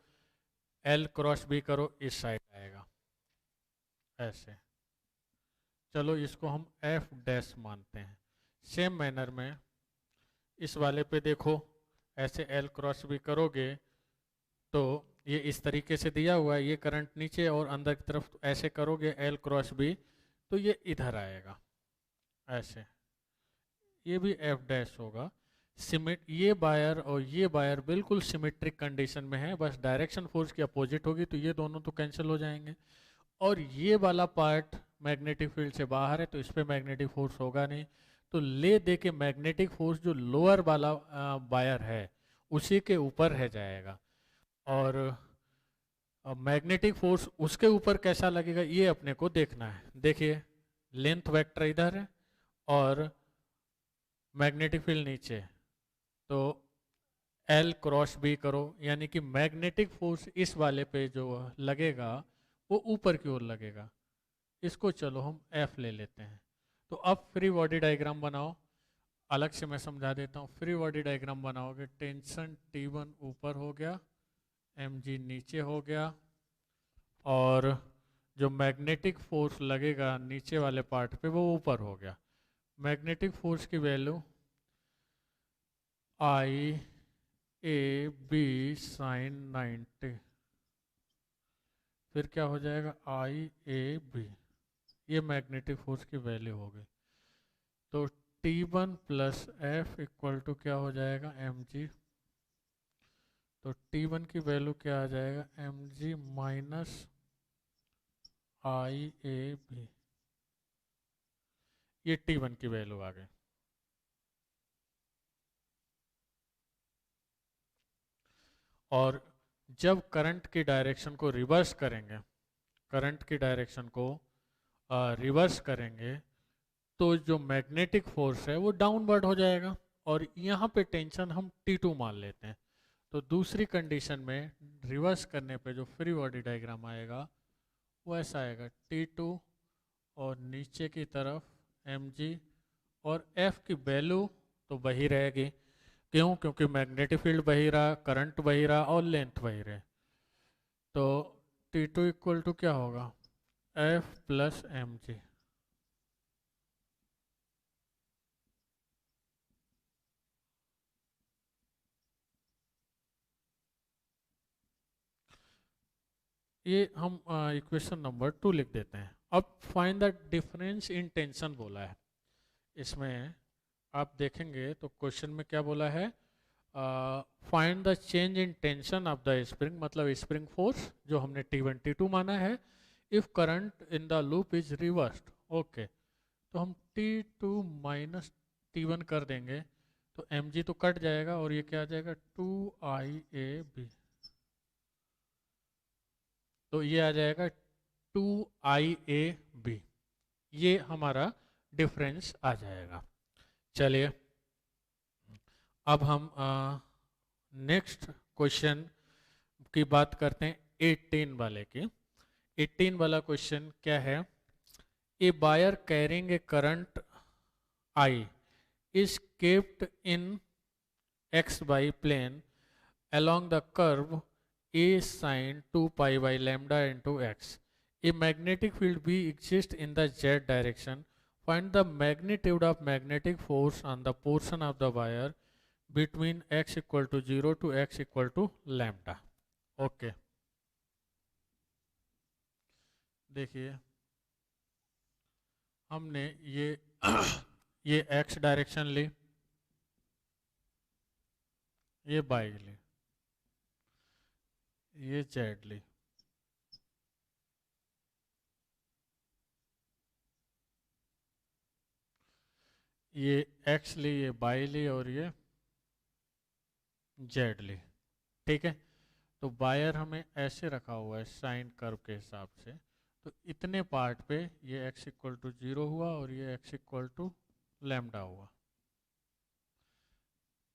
L क्रॉस B करो, इस साइड आएगा ऐसे। चलो इसको हम F डैश मानते हैं। सेम मैनर में इस वाले पे देखो, ऐसे L क्रॉस B करोगे तो ये इस तरीके से दिया हुआ है, ये करंट नीचे और अंदर की तरफ ऐसे करोगे L क्रॉस B तो ये इधर आएगा ऐसे, ये भी F डैश होगा। ये वायर और ये वायर बिल्कुल सिमेट्रिक कंडीशन में है, बस डायरेक्शन फोर्स की अपोजिट होगी तो ये दोनों तो कैंसिल हो जाएंगे। और ये वाला पार्ट मैग्नेटिक फील्ड से बाहर है तो इस पर मैग्नेटिक फोर्स होगा नहीं, तो ले दे के मैग्नेटिक फोर्स जो लोअर वाला वायर है उसी के ऊपर रह जाएगा। और मैग्नेटिक फोर्स उसके ऊपर कैसा लगेगा ये अपने को देखना है। देखिए लेंथ वेक्टर इधर है और मैग्नेटिक फील्ड नीचे, तो L क्रॉस B करो, यानी कि मैग्नेटिक फोर्स इस वाले पे जो लगेगा वो ऊपर की ओर लगेगा। इसको चलो हम F ले लेते हैं। तो अब फ्री बॉडी डायग्राम बनाओ, अलग से मैं समझा देता हूँ। फ्री बॉडी डायग्राम बनाओगे, टेंशन T1 ऊपर हो गया, mg नीचे हो गया, और जो मैग्नेटिक फोर्स लगेगा नीचे वाले पार्ट पे वो ऊपर हो गया। मैग्नेटिक फोर्स की value I A B sine 90, फिर क्या हो जाएगा I A B, ये मैग्नेटिक फोर्स की वैल्यू होगी। तो T1 plus F equal to क्या हो जाएगा mg, तो T1 की वैल्यू क्या आ जाएगा mg minus I A B, ये T1 की वैल्यू आ गई। और जब करंट की डायरेक्शन को रिवर्स करेंगे, करंट की डायरेक्शन को रिवर्स करेंगे तो जो मैग्नेटिक फोर्स है वो डाउनवर्ड हो जाएगा, और यहाँ पे टेंशन हम T2 मान लेते हैं। तो दूसरी कंडीशन में रिवर्स करने पे जो फ्री बॉडी डायग्राम आएगा वो ऐसा आएगा, T2 और नीचे की तरफ mg, और F की वैल्यू तो वही रहेगी। क्यों? क्योंकि मैग्नेटिक फील्ड वही रहा, करंट वही रहा और लेंथ वही रहे। तो T2 इक्वल टू क्या होगा F प्लस mg, ये हम इक्वेशन नंबर 2 लिख देते हैं। अब find the difference in tension बोला है। इसमें आप देखेंगे तो क्वेश्चन में क्या बोला है, find the change in tension of the spring, मतलब स्प्रिंग फोर्स जो हमने T12 माना है, if current in the loop is reversed. Okay, तो हम T2 माइनस T1 कर देंगे तो mg तो कट जाएगा और ये क्या आ जाएगा 2IAB, तो ये आ जाएगा 2IAB, ये हमारा डिफरेंस आ जाएगा। चलिए अब हम नेक्स्ट क्वेश्चन की बात करते हैं 18 वाले की। 18 वाला क्वेश्चन क्या है, a wire carrying a current I is kept in xy plane along the curve A sin 2 pi by lambda into x. A magnetic field B exists in the z direction. Find the magnitude of magnetic force on the portion of the wire between x equal to 0 to x equal to lambda. Okay. देखिए हमने ये x direction ली, ये by ली, ये Z ली, ये x ली, ये by ली और ये Z ली। ठीक है, तो बायर हमें ऐसे रखा हुआ है साइन कर्व के हिसाब से, तो इतने पार्ट पे ये x इक्वल टू 0 हुआ और ये x इक्वल टू लैम्डा हुआ।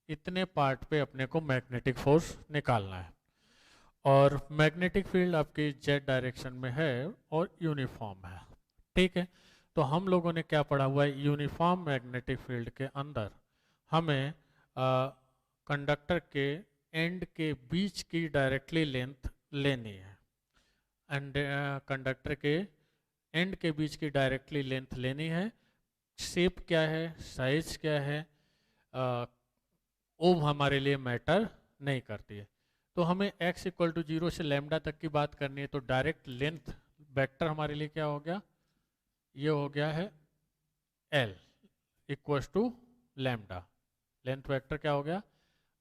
इतने पार्ट पे अपने को मैग्नेटिक फोर्स निकालना है और मैग्नेटिक फील्ड आपकी जेड डायरेक्शन में है और यूनिफॉर्म है। ठीक है, तो हम लोगों ने क्या पढ़ा हुआ है, यूनिफॉर्म मैग्नेटिक फील्ड के अंदर हमें कंडक्टर के एंड के बीच की डायरेक्टली लेंथ लेनी है, एंड कंडक्टर के एंड के बीच की डायरेक्टली लेंथ लेनी है। शेप क्या है, साइज क्या है, वो हमारे लिए मैटर नहीं करती है। तो हमें x इक्वल टू 0 से लैम्डा तक की बात करनी है, तो डायरेक्ट लेंथ वेक्टर हमारे लिए क्या हो गया, ये हो गया है L equals to lambda. Length vector क्या हो गया,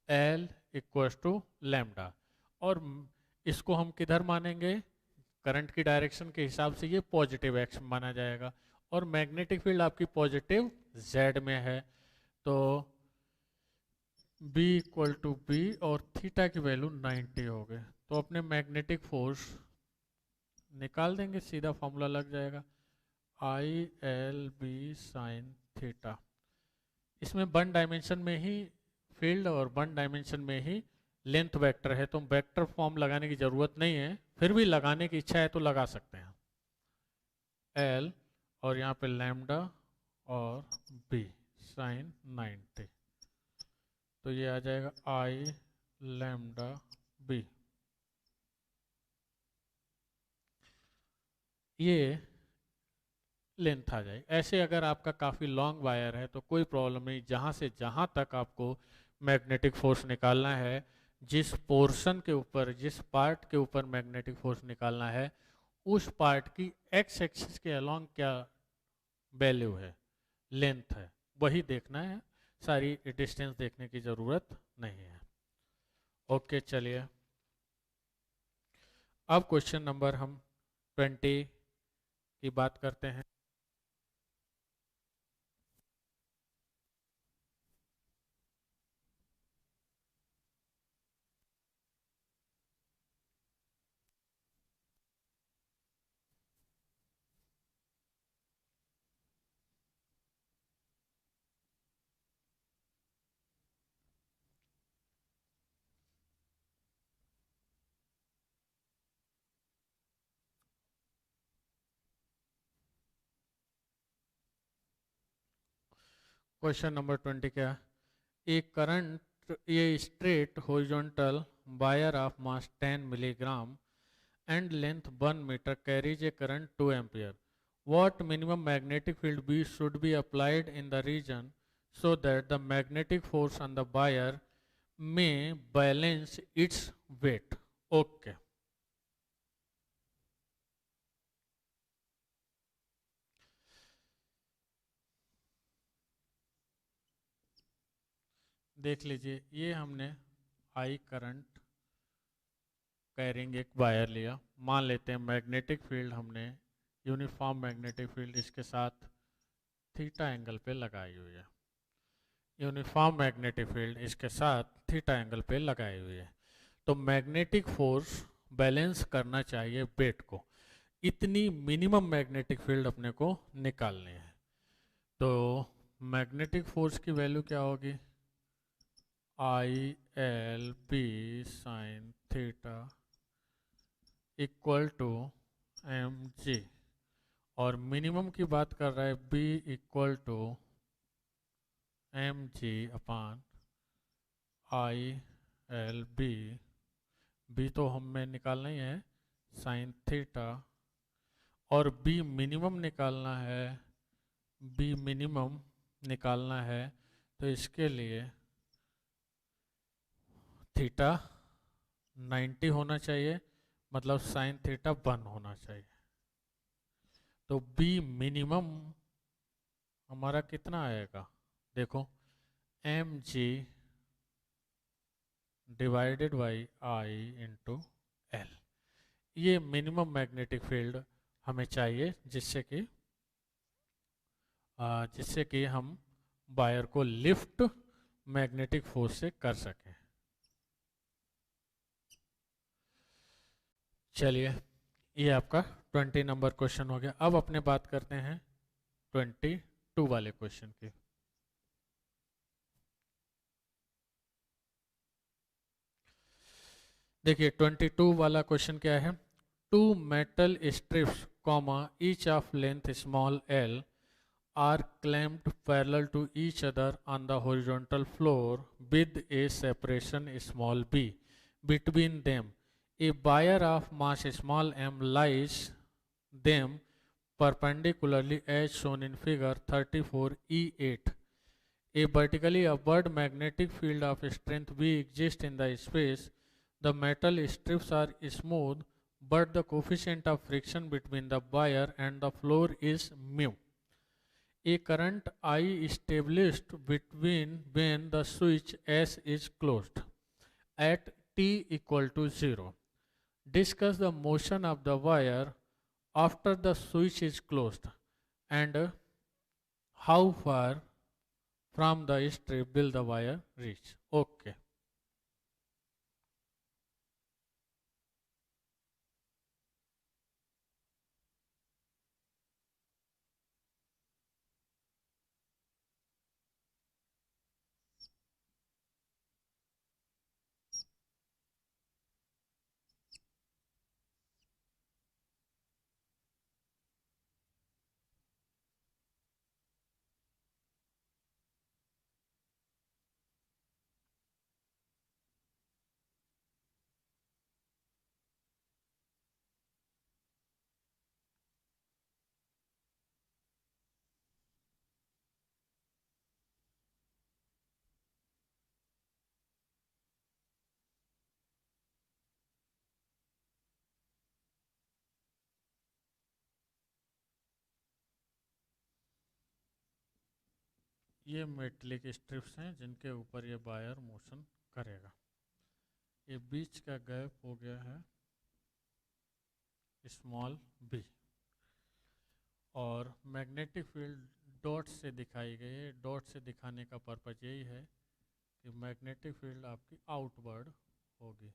L इक्वल्स टू लैम्डा। और इसको हम किधर मानेंगे, करंट की डायरेक्शन के हिसाब से ये पॉजिटिव x माना जाएगा और मैग्नेटिक फील्ड आपकी पॉजिटिव z में है, तो B इक्वल टू बी और थीटा की वैल्यू 90 हो गए। तो अपने मैग्नेटिक फोर्स निकाल देंगे, सीधा फॉर्मूला लग जाएगा ILB साइन थीटा। इसमें वन डायमेंशन में ही फील्ड और वन डायमेंशन में ही लेंथ वेक्टर है, तो वेक्टर फॉर्म लगाने की ज़रूरत नहीं है, फिर भी लगाने की इच्छा है तो लगा सकते हैं। L और यहाँ पे लैम्डा और B साइन 90, तो ये आ जाएगा I लैम्डा B। ये लेंथ आ जाएगी। ऐसे अगर आपका काफ़ी लॉन्ग वायर है तो कोई प्रॉब्लम नहीं, जहाँ से जहाँ तक आपको मैग्नेटिक फोर्स निकालना है, जिस पोर्शन के ऊपर, जिस पार्ट के ऊपर मैग्नेटिक फोर्स निकालना है, उस पार्ट की एक्स एक्सिस के अलॉन्ग क्या वैल्यू है, लेंथ है, वही देखना है, सारी डिस्टेंस देखने की ज़रूरत नहीं है। ओके, चलिए अब क्वेश्चन नंबर हम 20 की बात करते हैं। क्वेश्चन नंबर 20 क्या, ए करंट, ये straight horizontal wire of mass 10 milligram and length 1 metre carries a current 2 ampere. What minimum magnetic field B should be applied in the region so that the magnetic force on the wire may balance its weight? Okay. देख लीजिए, ये हमने I current carrying एक wire लिया, मान लेते हैं magnetic field हमने यूनिफॉर्म मैग्नेटिक फील्ड इसके साथ थीटा एंगल पे लगाई हुई है। यूनिफॉर्म मैग्नेटिक फील्ड इसके साथ थीटा एंगल पे लगाई हुई है। तो मैग्नेटिक फोर्स बैलेंस करना चाहिए वेट को, इतनी मिनिमम मैग्नेटिक फील्ड अपने को निकालनी है। तो मैग्नेटिक फोर्स की वैल्यू क्या होगी, I L B sine theta equal to M G, और मिनिमम की बात कर रहा है B equal to M G upon I L B. B तो हमें निकालना ही है साइन थीटा, और बी मिनिमम निकालना है, बी मिनिमम निकालना है, तो इसके लिए थीटा 90 होना चाहिए, मतलब साइन थीटा 1 होना चाहिए। तो बी मिनिमम हमारा कितना आएगा, देखो M G divided by I into L. ये मिनिमम मैग्नेटिक फील्ड हमें चाहिए जिससे कि हम वायर को लिफ्ट मैग्नेटिक फोर्स से कर सकें। चलिए, ये आपका 20 नंबर क्वेश्चन हो गया। अब अपने बात करते हैं 22 वाले क्वेश्चन की। देखिए 22 वाला क्वेश्चन क्या है, two metal strips comma each of length small L are clamped parallel to each other on the horizontal floor with a separation small b between them. A wire of mass small m lies them perpendicularly as shown in figure 34E8. A vertically upward magnetic field of strength V exists in the space. The metal strips are smooth, but the coefficient of friction between the wire and the floor is mu. A current I established between when the switch S is closed at t equal to 0. Discuss the motion of the wire after the switch is closed and how far from the strip will the wire reach. Okay. ये metallic strips हैं जिनके ऊपर ये wire motion करेगा। ये बीच का gap हो गया है स्मॉल बी, और मैग्नेटिक फील्ड डॉट से दिखाई गई है। डॉट से दिखाने का पर्पज यही है कि मैग्नेटिक फील्ड आपकी आउटवर्ड होगी।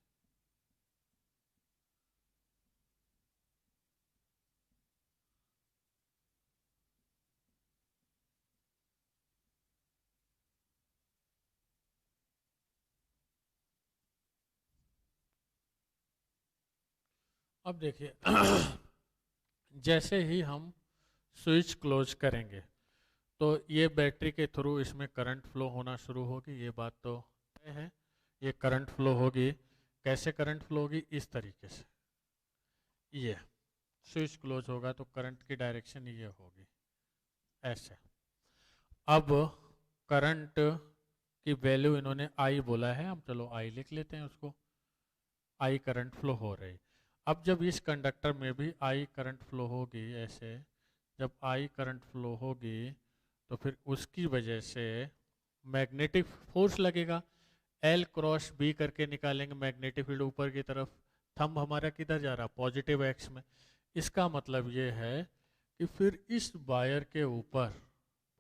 अब देखिए जैसे ही हम स्विच क्लोज करेंगे तो ये बैटरी के थ्रू इसमें करंट फ्लो होना शुरू होगी, ये बात तो तय है। ये करंट फ्लो होगी, कैसे करंट फ्लो होगी, इस तरीके से। ये स्विच क्लोज होगा तो करंट की डायरेक्शन ये होगी ऐसे। अब करंट की वैल्यू इन्होंने आई बोला है, हम चलो आई लिख लेते हैं उसको। आई करंट फ्लो हो रही। अब जब इस कंडक्टर में भी आई करंट फ्लो होगी ऐसे, जब आई करंट फ्लो होगी तो फिर उसकी वजह से मैग्नेटिक फोर्स लगेगा, एल क्रॉस बी करके निकालेंगे मैग्नेटिक फील्ड ऊपर की तरफ। थंब हमारा किधर जा रहा, पॉजिटिव एक्स में। इसका मतलब ये है कि फिर इस वायर के ऊपर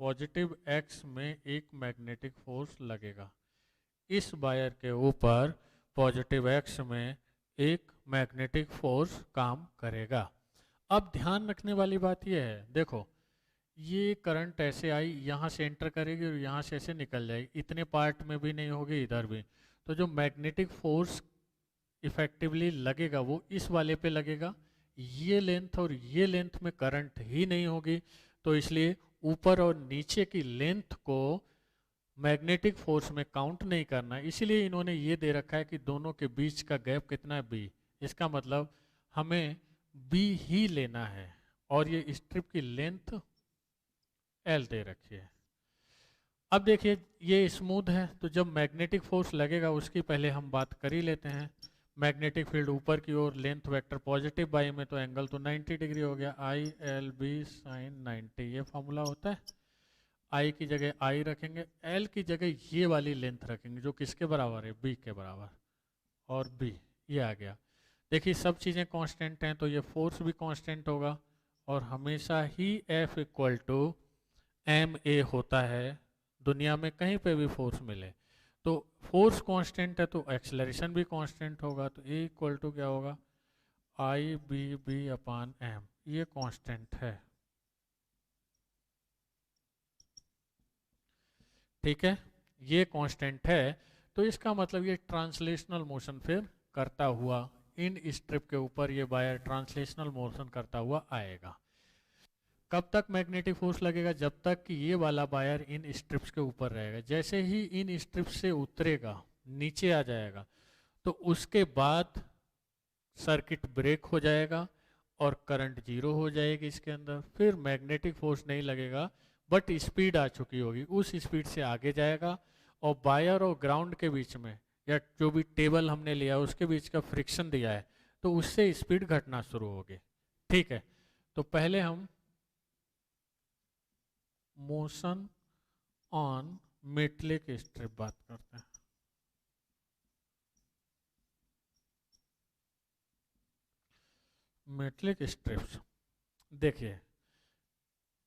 पॉजिटिव एक्स में एक मैग्नेटिक फोर्स लगेगा, इस वायर के ऊपर पॉजिटिव एक्स में एक मैग्नेटिक फोर्स काम करेगा। अब ध्यान रखने वाली बात यह है, देखो ये करंट ऐसे आई, यहाँ से एंटर करेगी और यहाँ से ऐसे निकल जाएगी, इतने पार्ट में भी नहीं होगी, इधर भी। तो जो मैग्नेटिक फोर्स इफेक्टिवली लगेगा वो इस वाले पे लगेगा, ये लेंथ और ये लेंथ में करंट ही नहीं होगी। तो इसलिए ऊपर और नीचे की लेंथ को मैग्नेटिक फोर्स में काउंट नहीं करना, इसलिए इन्होंने ये दे रखा है कि दोनों के बीच का गैप कितना है, बी। इसका मतलब हमें बी ही लेना है, और ये स्ट्रिप की लेंथ एल दे रखी है। अब देखिए ये स्मूथ है, तो जब मैग्नेटिक फोर्स लगेगा उसकी पहले हम बात कर ही लेते हैं। मैग्नेटिक फील्ड ऊपर की ओर, लेंथ वेक्टर पॉजिटिव बाई में, तो एंगल तो 90 डिग्री हो गया, आई एल बी साइन 90, ये फॉर्मूला होता है। आई की जगह आई रखेंगे, एल की जगह ये वाली लेंथ रखेंगे जो किसके बराबर है, बी के बराबर, और बी ये आ गया। देखिए सब चीज़ें कांस्टेंट हैं, तो ये फोर्स भी कांस्टेंट होगा, और हमेशा ही F equal to M A होता है, दुनिया में कहीं पे भी फोर्स मिले। तो फोर्स कांस्टेंट है तो एक्सेलरेशन भी कांस्टेंट होगा, तो ए इक्वल टू क्या होगा, आई बी बी अपान एम, ये कांस्टेंट है। ठीक है, ये कांस्टेंट है, तो इसका मतलब ये ट्रांसलेशनल मोशन फिर करता हुआ इन स्ट्रिप के ऊपर ये वायर ट्रांसलेशनल मोशन करता हुआ आएगा। कब तक मैग्नेटिक फोर्स लगेगा, जब तक कि ये वाला वायर इन स्ट्रिप्स के ऊपर रहेगा। जैसे ही इन स्ट्रिप्स से उतरेगा, नीचे आ जाएगा, तो उसके बाद सर्किट ब्रेक हो जाएगा और करंट जीरो हो जाएगी इसके अंदर, फिर मैग्नेटिक फोर्स नहीं लगेगा, बट स्पीड आ चुकी होगी, उस स्पीड से आगे जाएगा, और वायर और ग्राउंड के बीच में या जो भी टेबल हमने लिया उसके बीच का फ्रिक्शन दिया है, तो उससे स्पीड घटना शुरू होगी। ठीक है, तो पहले हम मोशन ऑन मेटलिक स्ट्रिप बात करते हैं। मेटलिक स्ट्रिप्स देखिए,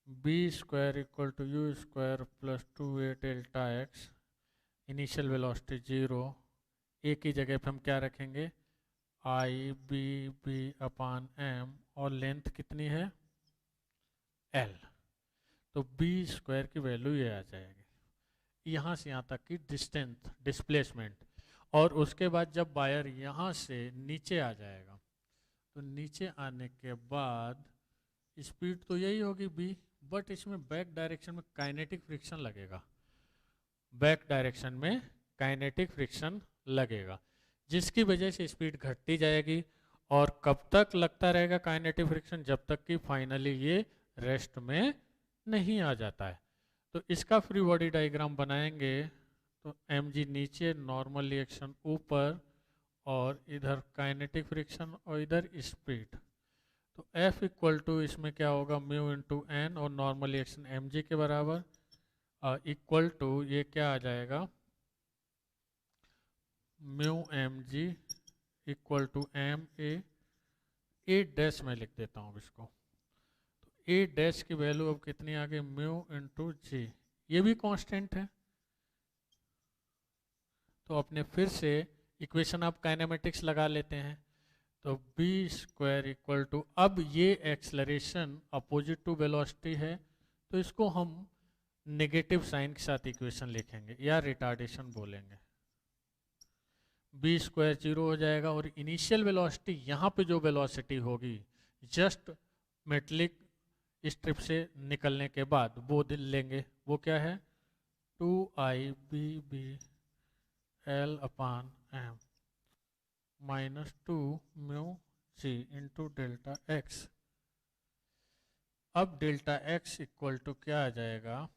B square equal to U square plus 2a delta X, initial velocity 0, A की जगह पे हम क्या रखेंगे, I B B upon M, और लेंथ कितनी है, एल। तो बी स्क्वायर की वैल्यू ये आ जाएगी, यहाँ से यहाँ तक की डिस्टेंस डिस्प्लेसमेंट। और उसके बाद जब वायर यहाँ से नीचे आ जाएगा, तो नीचे आने के बाद स्पीड तो यही होगी बी, बट इसमें बैक डायरेक्शन में काइनेटिक फ्रिक्शन लगेगा, बैक डायरेक्शन में काइनेटिक फ्रिक्शन लगेगा, जिसकी वजह से स्पीड घटती जाएगी। और कब तक लगता रहेगा काइनेटिक फ्रिक्शन, जब तक कि फाइनली ये रेस्ट में नहीं आ जाता है। तो इसका फ्री बॉडी डायग्राम बनाएंगे, तो एम जी नीचे, नॉर्मल रिएक्शन ऊपर, और इधर काइनेटिक फ्रिक्शन और इधर स्पीड। तो F इक्वल टू इसमें क्या होगा, म्यू इंटू एन, और नॉर्मल रिएक्शन एम जी के बराबर, इक्वल टू ये क्या आ जाएगा, mu M G equal to M A dash में लिख देता हूँ इसको। तो ए डैश की वैल्यू अब कितनी आ गई, म्यू इंटू जी, ये भी कांस्टेंट है। तो अपने फिर से इक्वेशन आप काइनेमेटिक्स लगा लेते हैं, तो बी स्क्वायर इक्वल टू, अब ये एक्सलरेशन अपोजिट टू वेलोसिटी है, तो इसको हम नेगेटिव साइन के साथ इक्वेशन लिखेंगे या रिटार्डेशन बोलेंगे। बी स्क्वायर 0 हो जाएगा, और इनिशियल वेलोसिटी यहाँ पे जो वेलोसिटी होगी जस्ट मेटलिक स्ट्रिप से निकलने के बाद वो लेंगे, वो क्या है, 2I B L अपान M minus 2 mu G into delta x. अब डेल्टा एक्स इक्वल टू क्या आ जाएगा,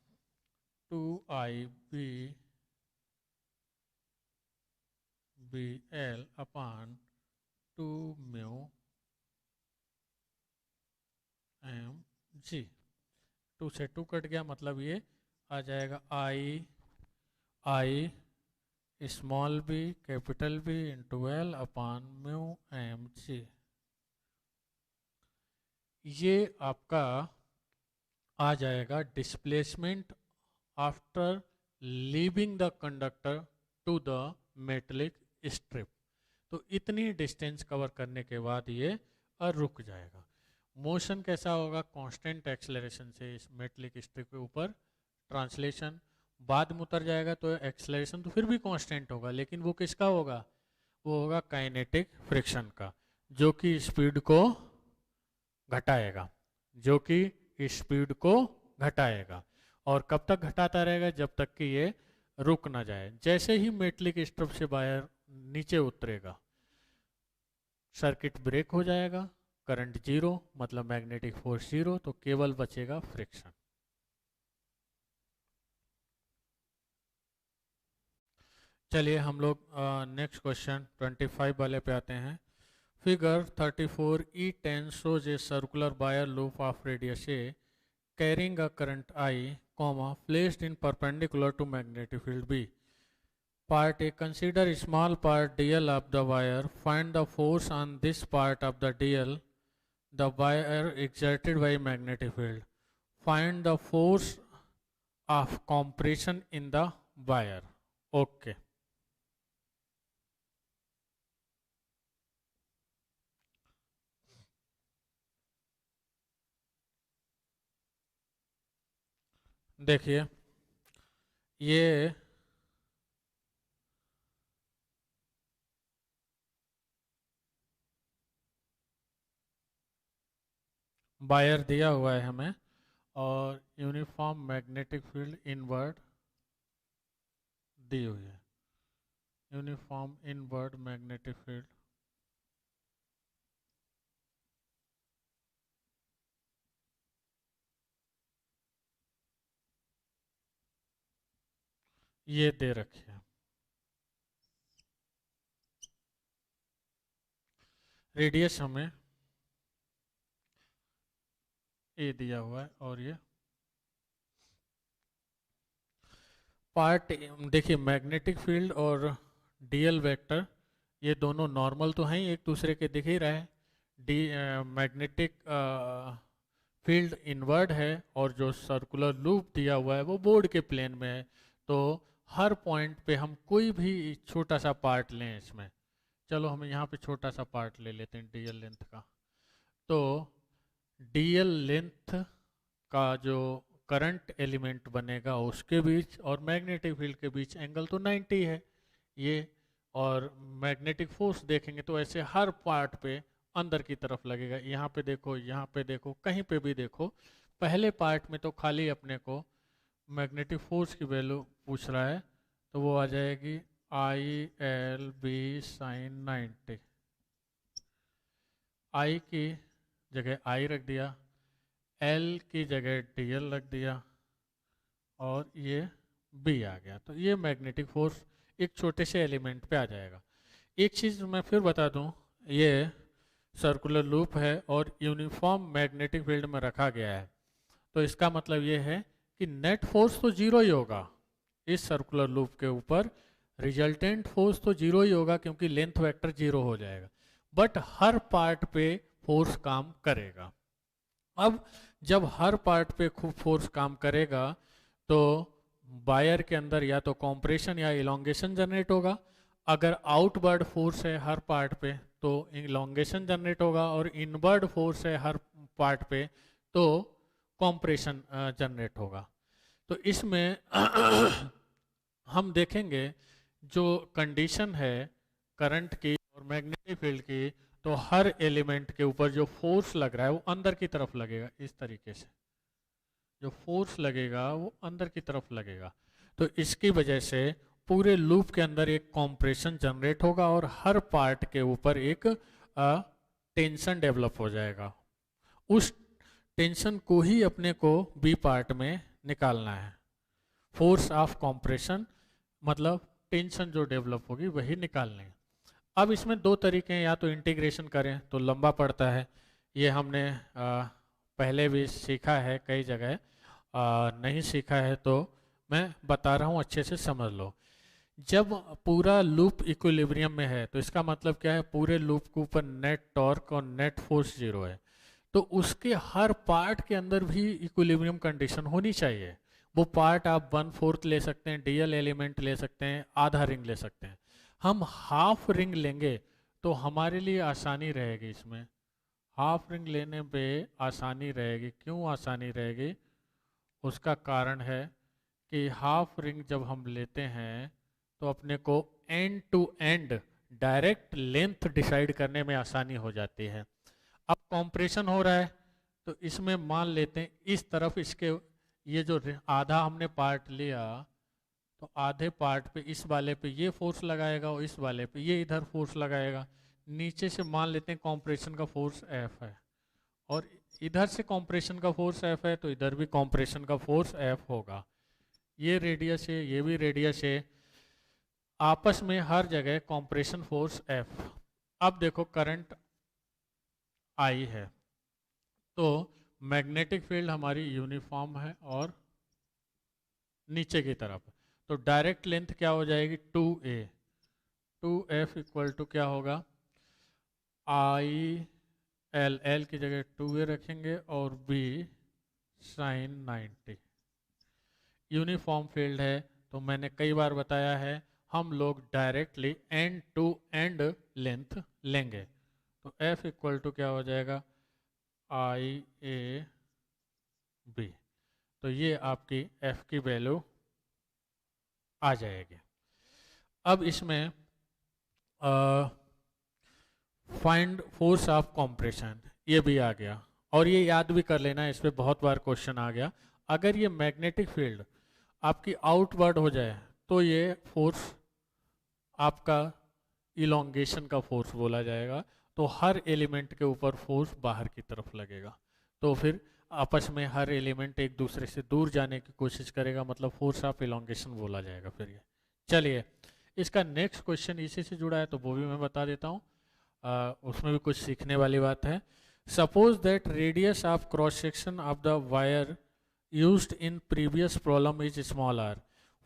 2I B L अपान 2 म्यू एम जी, 2 से 2 कट गया, मतलब ये आ जाएगा I I small B capital B into L upon mu M G. ये आपका आ जाएगा displacement after leaving the conductor to the metallic strip. तो इतनी डिस्टेंस कवर करने के बाद ये रुक जाएगा। मोशन कैसा होगा? कांस्टेंट एक्सेलरेशन से इस मेटलिक स्ट्रिप के ऊपर ट्रांसलेशन, बाद में उतर जाएगा तो एक्सेलरेशन तो फिर भी कांस्टेंट होगा, लेकिन वो किसका होगा? वो होगा काइनेटिक फ्रिक्शन का, जो कि स्पीड को घटाएगा, जो कि स्पीड को घटाएगा। और कब तक घटाता रहेगा? जब तक कि ये रुक ना जाए। जैसे ही मेटलिक स्ट्रिप से वायर नीचे उतरेगा सर्किट ब्रेक हो जाएगा, करंट जीरो, मतलब मैग्नेटिक फोर्स जीरो, तो केवल बचेगा फ्रिक्शन। चलिए हम लोग नेक्स्ट क्वेश्चन 25 वाले पे आते हैं। Figure 34E10 shows a circular wire loop of radius A carrying a current I, placed in perpendicular to magnetic field B. Part A. Consider a small part dl of the wire. Find the force on this part of the dl, the wire exerted by magnetic field. Find the force of compression in the wire. Okay. देखिए ये wire दिया हुआ है हमें और uniform magnetic field inward दी हुई है। Uniform inward magnetic field ये दे रखी है। रेडियस हमें ए दिया हुआ है और ये पार्ट। देखिए मैग्नेटिक फील्ड और डीएल वेक्टर ये दोनों नॉर्मल तो हैं ही, एक दूसरे के दिख ही रहे हैं। डी मैग्नेटिक फील्ड इनवर्ड है और जो सर्कुलर लूप दिया हुआ है वो बोर्ड के प्लेन में है। तो हर पॉइंट पे हम कोई भी छोटा सा पार्ट लें इसमें, चलो हम यहाँ पे छोटा सा पार्ट ले लेते हैं डीएल लेंथ का। तो डीएल लेंथ का जो करंट एलिमेंट बनेगा उसके बीच और मैग्नेटिक फील्ड के बीच एंगल तो 90 है ये। और मैग्नेटिक फोर्स देखेंगे तो ऐसे हर पार्ट पे अंदर की तरफ लगेगा। यहाँ पे देखो, यहाँ पे देखो, कहीं पे भी देखो। पहले पार्ट में तो खाली अपने को मैग्नेटिक फोर्स की वैल्यू पूछ रहा है, तो वो आ जाएगी IL/B sin 90। आई की जगह आई रख दिया, एल की जगह DL रख दिया और ये B आ गया। तो ये मैग्नेटिक फोर्स एक छोटे से एलिमेंट पे आ जाएगा। एक चीज़ मैं फिर बता दूं, ये सर्कुलर लूप है और यूनिफॉर्म मैग्नेटिक फील्ड में रखा गया है, तो इसका मतलब ये है कि नेट फोर्स तो जीरो ही होगा इस सर्कुलर लूप के ऊपर। रिजल्टेंट फोर्स तो जीरो ही होगा क्योंकि लेंथ वेक्टर जीरो हो जाएगा, बट हर पार्ट पे फोर्स काम करेगा। अब जब हर पार्ट पे खूब फोर्स काम करेगा तो वायर के अंदर या तो कॉम्प्रेशन या इलोंगेशन जनरेट होगा। अगर आउटवर्ड फोर्स है हर पार्ट पे तो इलोंगेशन जनरेट होगा, और इनवर्ड फोर्स है हर पार्ट पे तो कॉम्प्रेशन जनरेट होगा। तो इसमें हम देखेंगे जो कंडीशन है करंट की और मैग्नेटिक फील्ड की, तो हर एलिमेंट के ऊपर जो फोर्स लग रहा है वो अंदर की तरफ लगेगा। इस तरीके से जो फोर्स लगेगा वो अंदर की तरफ लगेगा। तो इसकी वजह से पूरे लूप के अंदर एक कॉम्प्रेशन जनरेट होगा और हर पार्ट के ऊपर एक टेंशन डेवलप हो जाएगा। उस टेंशन को ही अपने को बी पार्ट में निकालना है। फोर्स ऑफ कॉम्प्रेशन मतलब टेंशन जो डेवलप होगी वही निकालनी है। अब इसमें दो तरीके हैं, या तो इंटीग्रेशन करें तो लंबा पड़ता है, ये हमने पहले भी सीखा है कई जगह। नहीं सीखा है तो मैं बता रहा हूँ, अच्छे से समझ लो। जब पूरा लूप इक्विलिब्रियम में है तो इसका मतलब क्या है, पूरे लूप के ऊपर नेट टॉर्क और नेट फोर्स जीरो है, तो उसके हर पार्ट के अंदर भी इक्विलिब्रियम कंडीशन होनी चाहिए। वो पार्ट आप 1/4 ले सकते हैं, डीएल एलिमेंट ले सकते हैं, आधा रिंग ले सकते हैं। हम हाफ रिंग लेंगे तो हमारे लिए आसानी रहेगी। इसमें हाफ रिंग लेने पे आसानी रहेगी। क्यों आसानी रहेगी? उसका कारण है कि हाफ रिंग जब हम लेते हैं तो अपने को end to end direct length decide करने में आसानी हो जाती है। अब कॉम्प्रेशन हो रहा है तो इसमें मान लेते हैं इस तरफ इसके ये जो आधा हमने पार्ट लिया, तो आधे पार्ट पे इस वाले पे ये फोर्स लगाएगा और इस वाले पे ये इधर फोर्स लगाएगा। नीचे से मान लेते हैं कॉम्प्रेशन का फोर्स एफ है, और इधर से कॉम्प्रेशन का फोर्स एफ है, तो इधर भी कॉम्प्रेशन का फोर्स एफ होगा। ये रेडियस है, ये भी रेडियस है, आपस में हर जगह कॉम्प्रेशन फोर्स एफ। अब देखो करंट आई है तो मैग्नेटिक फील्ड हमारी यूनिफॉर्म है और नीचे की तरफ, तो डायरेक्ट लेंथ क्या हो जाएगी 2a। 2f इक्वल टू क्या होगा, आई एल, एल की जगह 2a रखेंगे और b साइन 90। यूनिफॉर्म फील्ड है तो मैंने कई बार बताया है हम लोग directly end to end length लेंगे, तो f इक्वल टू क्या हो जाएगा, आई ए बी। तो ये आपकी f की वैल्यू आ जाएगी। अब इसमें फाइंड फोर्स ऑफ कॉम्प्रेशन ये भी आ गया, और ये याद भी कर लेना, इस पर बहुत बार क्वेश्चन आ गया। अगर ये मैग्नेटिक फील्ड आपकी आउटवर्ड हो जाए तो ये फोर्स आपका इलोंगेशन का फोर्स बोला जाएगा, तो हर एलिमेंट के ऊपर फोर्स बाहर की तरफ लगेगा, तो फिर आपस में हर एलिमेंट एक दूसरे से दूर जाने की कोशिश करेगा, मतलब फोर्स ऑफ इलोंगेशन बोला जाएगा फिर ये। चलिए, इसका नेक्स्ट क्वेश्चन इसी से जुड़ा है तो वो भी मैं बता देता हूँ, उसमें भी कुछ सीखने वाली बात है। Suppose that radius of cross section of the wire used in previous problem is small r.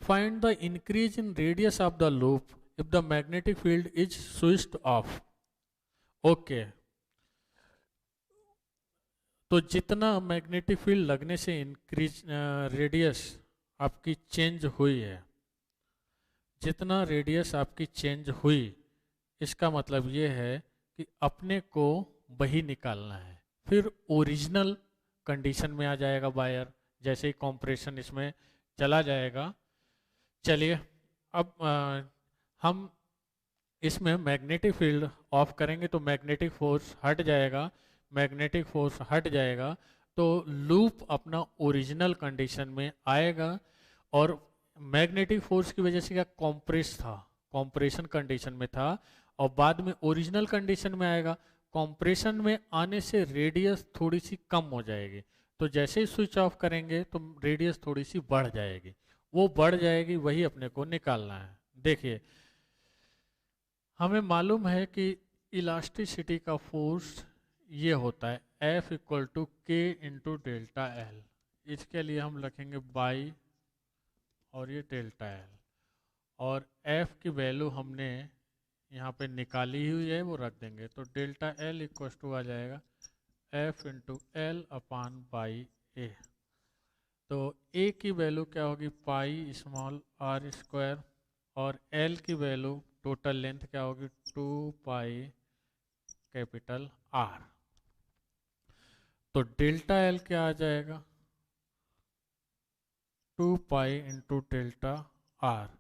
Find the increase in radius of the loop if the magnetic field is switched off. Okay. तो जितना magnetic field लगने से increase radius आपकी change हुई है, जितना radius आपकी change हुई, इसका मतलब ये है कि अपने को वही निकालना है, फिर ओरिजिनल कंडीशन में आ जाएगा वायर, जैसे ही कॉम्प्रेशन इसमें चला जाएगा। चलिए, अब हम इसमें मैग्नेटिक फील्ड ऑफ करेंगे तो मैग्नेटिक फोर्स हट जाएगा, मैग्नेटिक फोर्स हट जाएगा तो लूप अपना ओरिजिनल कंडीशन में आएगा, और मैग्नेटिक फोर्स की वजह से क्या कॉम्प्रेस था, कॉम्प्रेशन कंडीशन में था, और बाद में ओरिजिनल कंडीशन में आएगा। कॉम्प्रेशन में आने से रेडियस थोड़ी सी कम हो जाएगी, तो जैसे ही स्विच ऑफ करेंगे तो रेडियस थोड़ी सी बढ़ जाएगी, वो बढ़ जाएगी, वही अपने को निकालना है। देखिए, हमें मालूम है कि इलास्टिसिटी का फोर्स ये होता है F इक्वल टू के इंटू डेल्टा एल। इसके लिए हम लिखेंगे बाई और ये डेल्टा एल, और F की वैल्यू हमने यहाँ पे निकाली हुई है वो रख देंगे, तो डेल्टा एल इक्वल टू आ जाएगा F into L upon by A. तो ए की वैल्यू क्या होगी, पाई स्मॉल आर स्क्वायर, और एल की वैल्यू टोटल लेंथ क्या होगी, 2 पाई कैपिटल आर। तो डेल्टा एल क्या आ जाएगा, 2 पाई इंटू डेल्टा आर।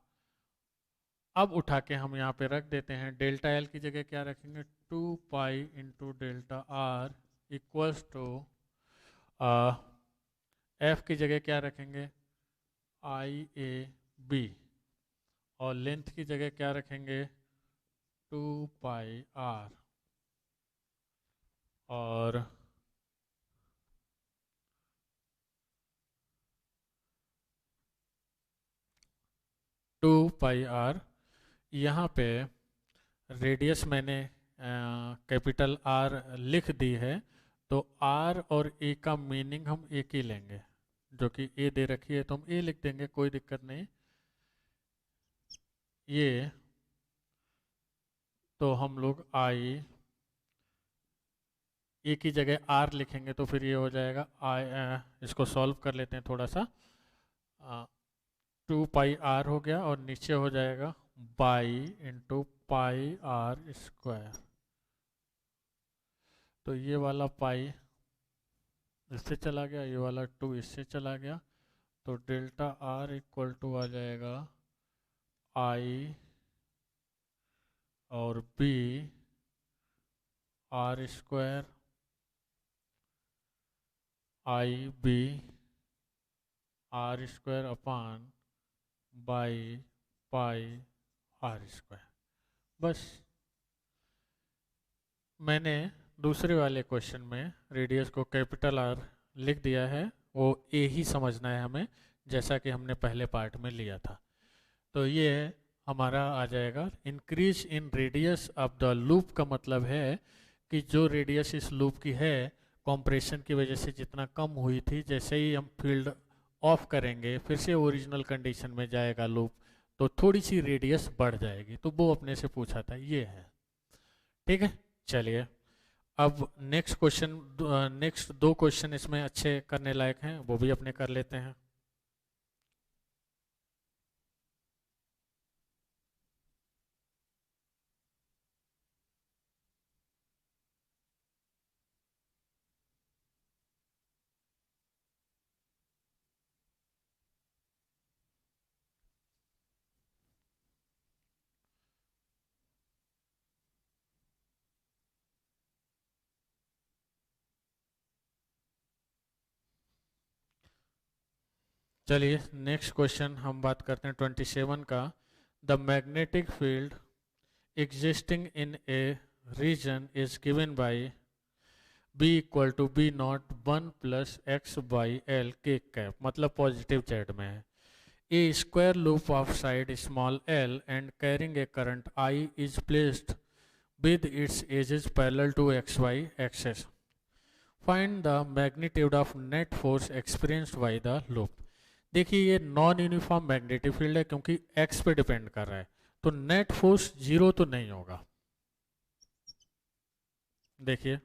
अब उठा के हम यहाँ पे रख देते हैं, डेल्टा एल की जगह क्या रखेंगे, 2 pi into delta R equals to F की जगह क्या रखेंगे, आई ए बी, और लेंथ की जगह क्या रखेंगे, 2 पाई आर, और टू पाई आर। यहाँ पे रेडियस मैंने कैपिटल आर लिख दी है, तो आर और ए का मीनिंग हम एक ही लेंगे, जो कि ए दे रखी है तो हम ए लिख देंगे, कोई दिक्कत नहीं। ये तो हम लोग आई ए की जगह आर लिखेंगे तो फिर ये हो जाएगा इसको सॉल्व कर लेते हैं थोड़ा सा। 2 पाई आर हो गया और नीचे हो जाएगा by into pi R square. तो ये वाला पाई इससे चला गया, ये वाला 2 इससे चला गया, तो डेल्टा आर इक्वल टू आ जाएगा आई और B R square I B R square upon by pi R square. बस मैंने दूसरे वाले क्वेश्चन में रेडियस को कैपिटल आर लिख दिया है, वो ए ही समझना है हमें, जैसा कि हमने पहले पार्ट में लिया था। तो ये हमारा आ जाएगा increase in radius of the loop, का मतलब है कि जो रेडियस इस लूप की है कॉम्प्रेशन की वजह से जितना कम हुई थी, जैसे ही हम फील्ड ऑफ करेंगे फिर से ओरिजिनल कंडीशन में जाएगा लूप, तो थोड़ी सी रेडियस बढ़ जाएगी। तो वो अपने से पूछा था, ये है। ठीक है, चलिए अब नेक्स्ट क्वेश्चन, नेक्स्ट 2 क्वेश्चन इसमें अच्छे करने लायक हैं, वो भी अपने कर लेते हैं। चलिए नेक्स्ट क्वेश्चन हम बात करते हैं 27 का। The magnetic field existing in a region is given by B equal to B not 1 plus X by L K cap, मतलब पॉजिटिव जेड में है। A square loop of side small L and carrying a current I is placed with its edges parallel to xy axis. Find the magnitude of net force experienced by the loop. देखिए ये non uniform magnetic field है क्योंकि x पे depend कर रहा है, तो net force 0 तो नहीं होगा। देखिए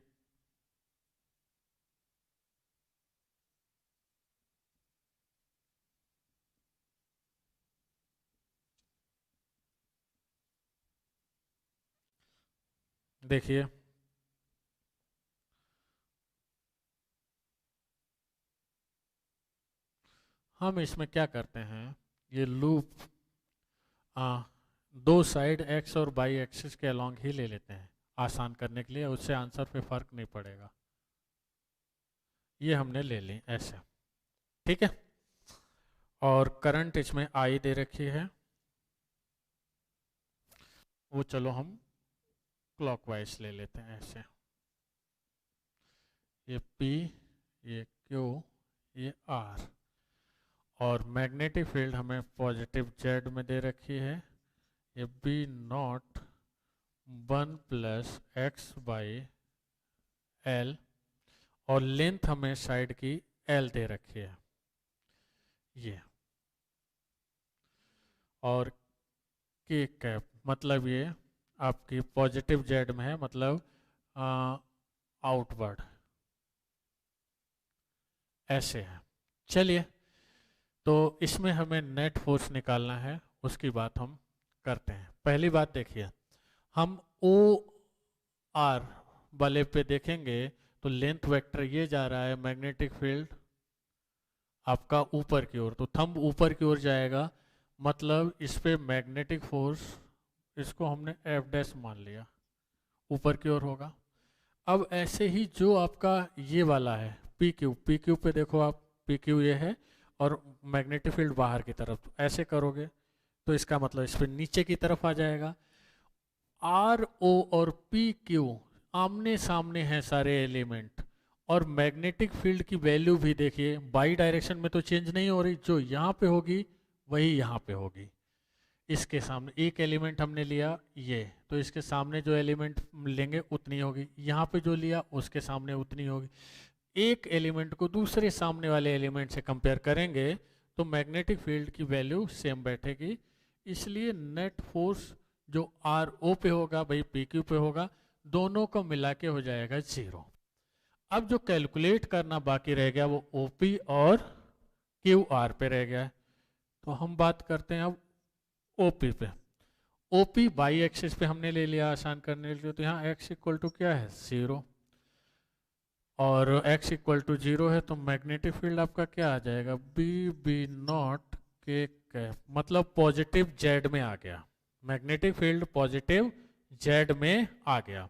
देखिए हम इसमें क्या करते हैं, ये लूप दो साइड x और बाई एक्सिस के अलोंग ही ले लेते हैं आसान करने के लिए, उससे आंसर पे फर्क नहीं पड़ेगा। ये हमने ले ली ऐसे, ठीक है। और करंट इसमें आई दे रखी है, वो चलो हम क्लॉकवाइज ले लेते हैं ऐसे। ये P, ये Q, ये R। और मैग्नेटिक फील्ड हमें पॉजिटिव जेड में दे रखी है, ये B not 1 plus X by L, और लेंथ हमें साइड की L दे रखी है ये, और K कैप मतलब ये आपकी पॉजिटिव जेड में है, मतलब आउटवर्ड ऐसे है। चलिए तो इसमें हमें नेट फोर्स निकालना है, उसकी बात हम करते हैं। पहली बात देखिए, हम ओ आर वाले पे देखेंगे तो लेंथ वेक्टर ये जा रहा है मैग्नेटिक फील्ड आपका ऊपर की ओर, तो थंब ऊपर की ओर जाएगा, मतलब इस पे मैग्नेटिक फोर्स, इसको हमने एफ डैश मान लिया, ऊपर की ओर होगा। अब ऐसे ही जो आपका ये वाला है पी क्यू पे देखो आप, पी क्यू ये है और मैग्नेटिक फील्ड बाहर की तरफ, ऐसे करोगे तो इसका मतलब इस पे नीचे की तरफ आ जाएगा। आर ओ और पी क्यू आमने सामने हैं सारे एलिमेंट, और मैग्नेटिक फील्ड की वैल्यू भी देखिए बाई डायरेक्शन में तो चेंज नहीं हो रही, जो यहाँ पे होगी वही यहाँ पे होगी। इसके सामने एक एलिमेंट हमने लिया ये, तो इसके सामने जो एलिमेंट लेंगे उतनी होगी, यहाँ पे जो लिया उसके सामने उतनी होगी। एक एलिमेंट को दूसरे सामने वाले एलिमेंट से कंपेयर करेंगे तो मैग्नेटिक फील्ड की वैल्यू सेम बैठेगी, इसलिए नेट फोर्स जो आर ओ पे होगा भाई पी क्यू पे होगा, दोनों को मिला के हो जाएगा 0। अब जो कैलकुलेट करना बाकी रह गया वो ओ पी और क्यू आर पे रह गया है। तो हम बात करते हैं अब ओ पी पे। ओ पी बाई एक्सिस पे हमने ले लिया आसान करने के लिए, तो यहाँ एक्स इक्वल टू क्या है 0 और x इक्वल टू 0 है, तो मैग्नेटिक फील्ड आपका क्या आ जाएगा बी बी नॉट के कैप, मतलब पॉजिटिव जेड में आ गया। मैग्नेटिक फील्ड पॉजिटिव जेड में आ गया।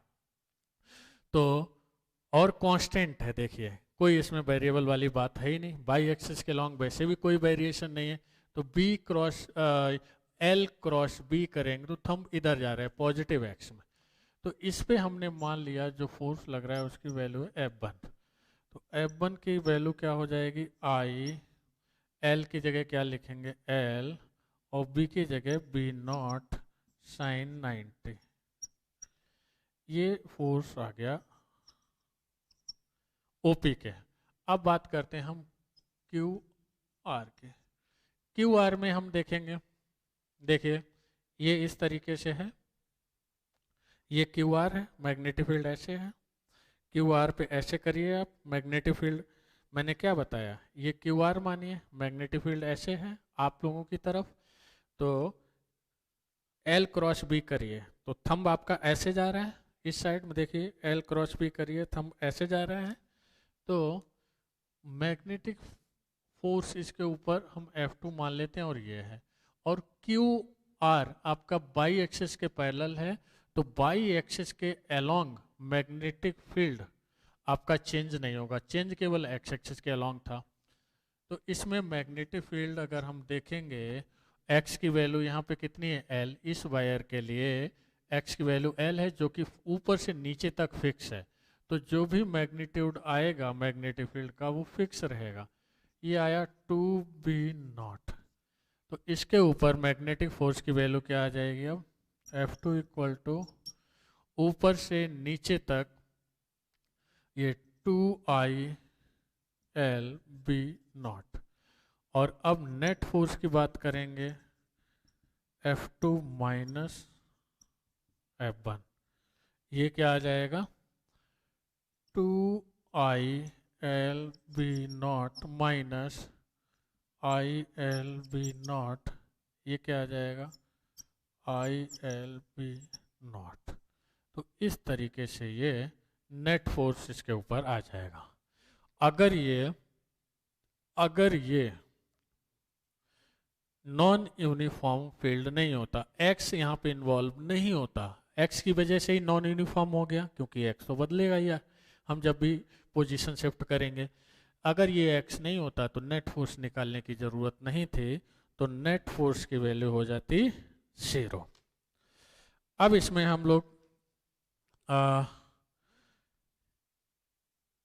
तो और कांस्टेंट है, देखिए कोई इसमें वेरिएबल वाली बात है ही नहीं, बाई एक्सिस के लॉन्ग वैसे भी कोई वेरिएशन नहीं है, तो B cross L cross B करेंगे तो थंब इधर जा रहा है पॉजिटिव एक्स में, तो इस पे हमने मान लिया जो फोर्स लग रहा है उसकी वैल्यू है F1। तो F1 की वैल्यू क्या हो जाएगी आई, L की जगह क्या लिखेंगे L और B की जगह बी नॉट साइन 90। ये फोर्स आ गया OP के। अब बात करते हैं हम QR के। QR में हम देखेंगे, देखिए ये इस तरीके से है, ये QR है, मैग्नेटिक फील्ड ऐसे है, QR पे ऐसे करिए आप, मैग्नेटिक फील्ड मैंने क्या बताया, ये QR मानिए, मैग्नेटिक फील्ड ऐसे है आप लोगों की तरफ, तो L क्रॉस B करिए तो थंब आपका ऐसे जा रहा है, इस साइड में देखिए L क्रॉस B करिए थंब ऐसे जा रहा है, तो मैग्नेटिक फोर्स इसके ऊपर हम F2 मान लेते हैं और ये है, और QR आपका बाई एक्सिस के पैरेलल है, तो बाई एक्सिस के अलोंग मैग्नेटिक फील्ड आपका चेंज नहीं होगा, चेंज केवल एक्स एक्सिस के अलोंग था। तो इसमें मैग्नेटिक फील्ड अगर हम देखेंगे, एक्स की वैल्यू यहाँ पे कितनी है एल, इस वायर के लिए एक्स की वैल्यू एल है जो कि ऊपर से नीचे तक फिक्स है, तो जो भी मैग्नीट्यूड आएगा मैग्नेटिक फील्ड का वो फिक्स रहेगा। ये आया 2B0, तो इसके ऊपर मैग्नेटिक फोर्स की वैल्यू क्या आ जाएगी अब F2 इक्वल टू ऊपर से नीचे तक ये 2ILB0, और अब नेट फोर्स की बात करेंगे F2 माइनस F1, ये क्या आ जाएगा 2ILB0 माइनस ILB0, ये क्या आ जाएगा ILB0। तो इस तरीके से ये नेट फोर्स इसके ऊपर आ जाएगा। अगर ये नॉन यूनिफॉर्म फील्ड नहीं होता, एक्स यहाँ पे इन्वॉल्व नहीं होता, एक्स की वजह से ही नॉन यूनिफॉर्म हो गया क्योंकि एक्स तो बदलेगा ही हम जब भी पोजीशन शिफ्ट करेंगे। अगर ये एक्स नहीं होता तो नेट फोर्स निकालने की ज़रूरत नहीं थी, तो नेट फोर्स की वैल्यू हो जाती 0। अब इसमें हम लोग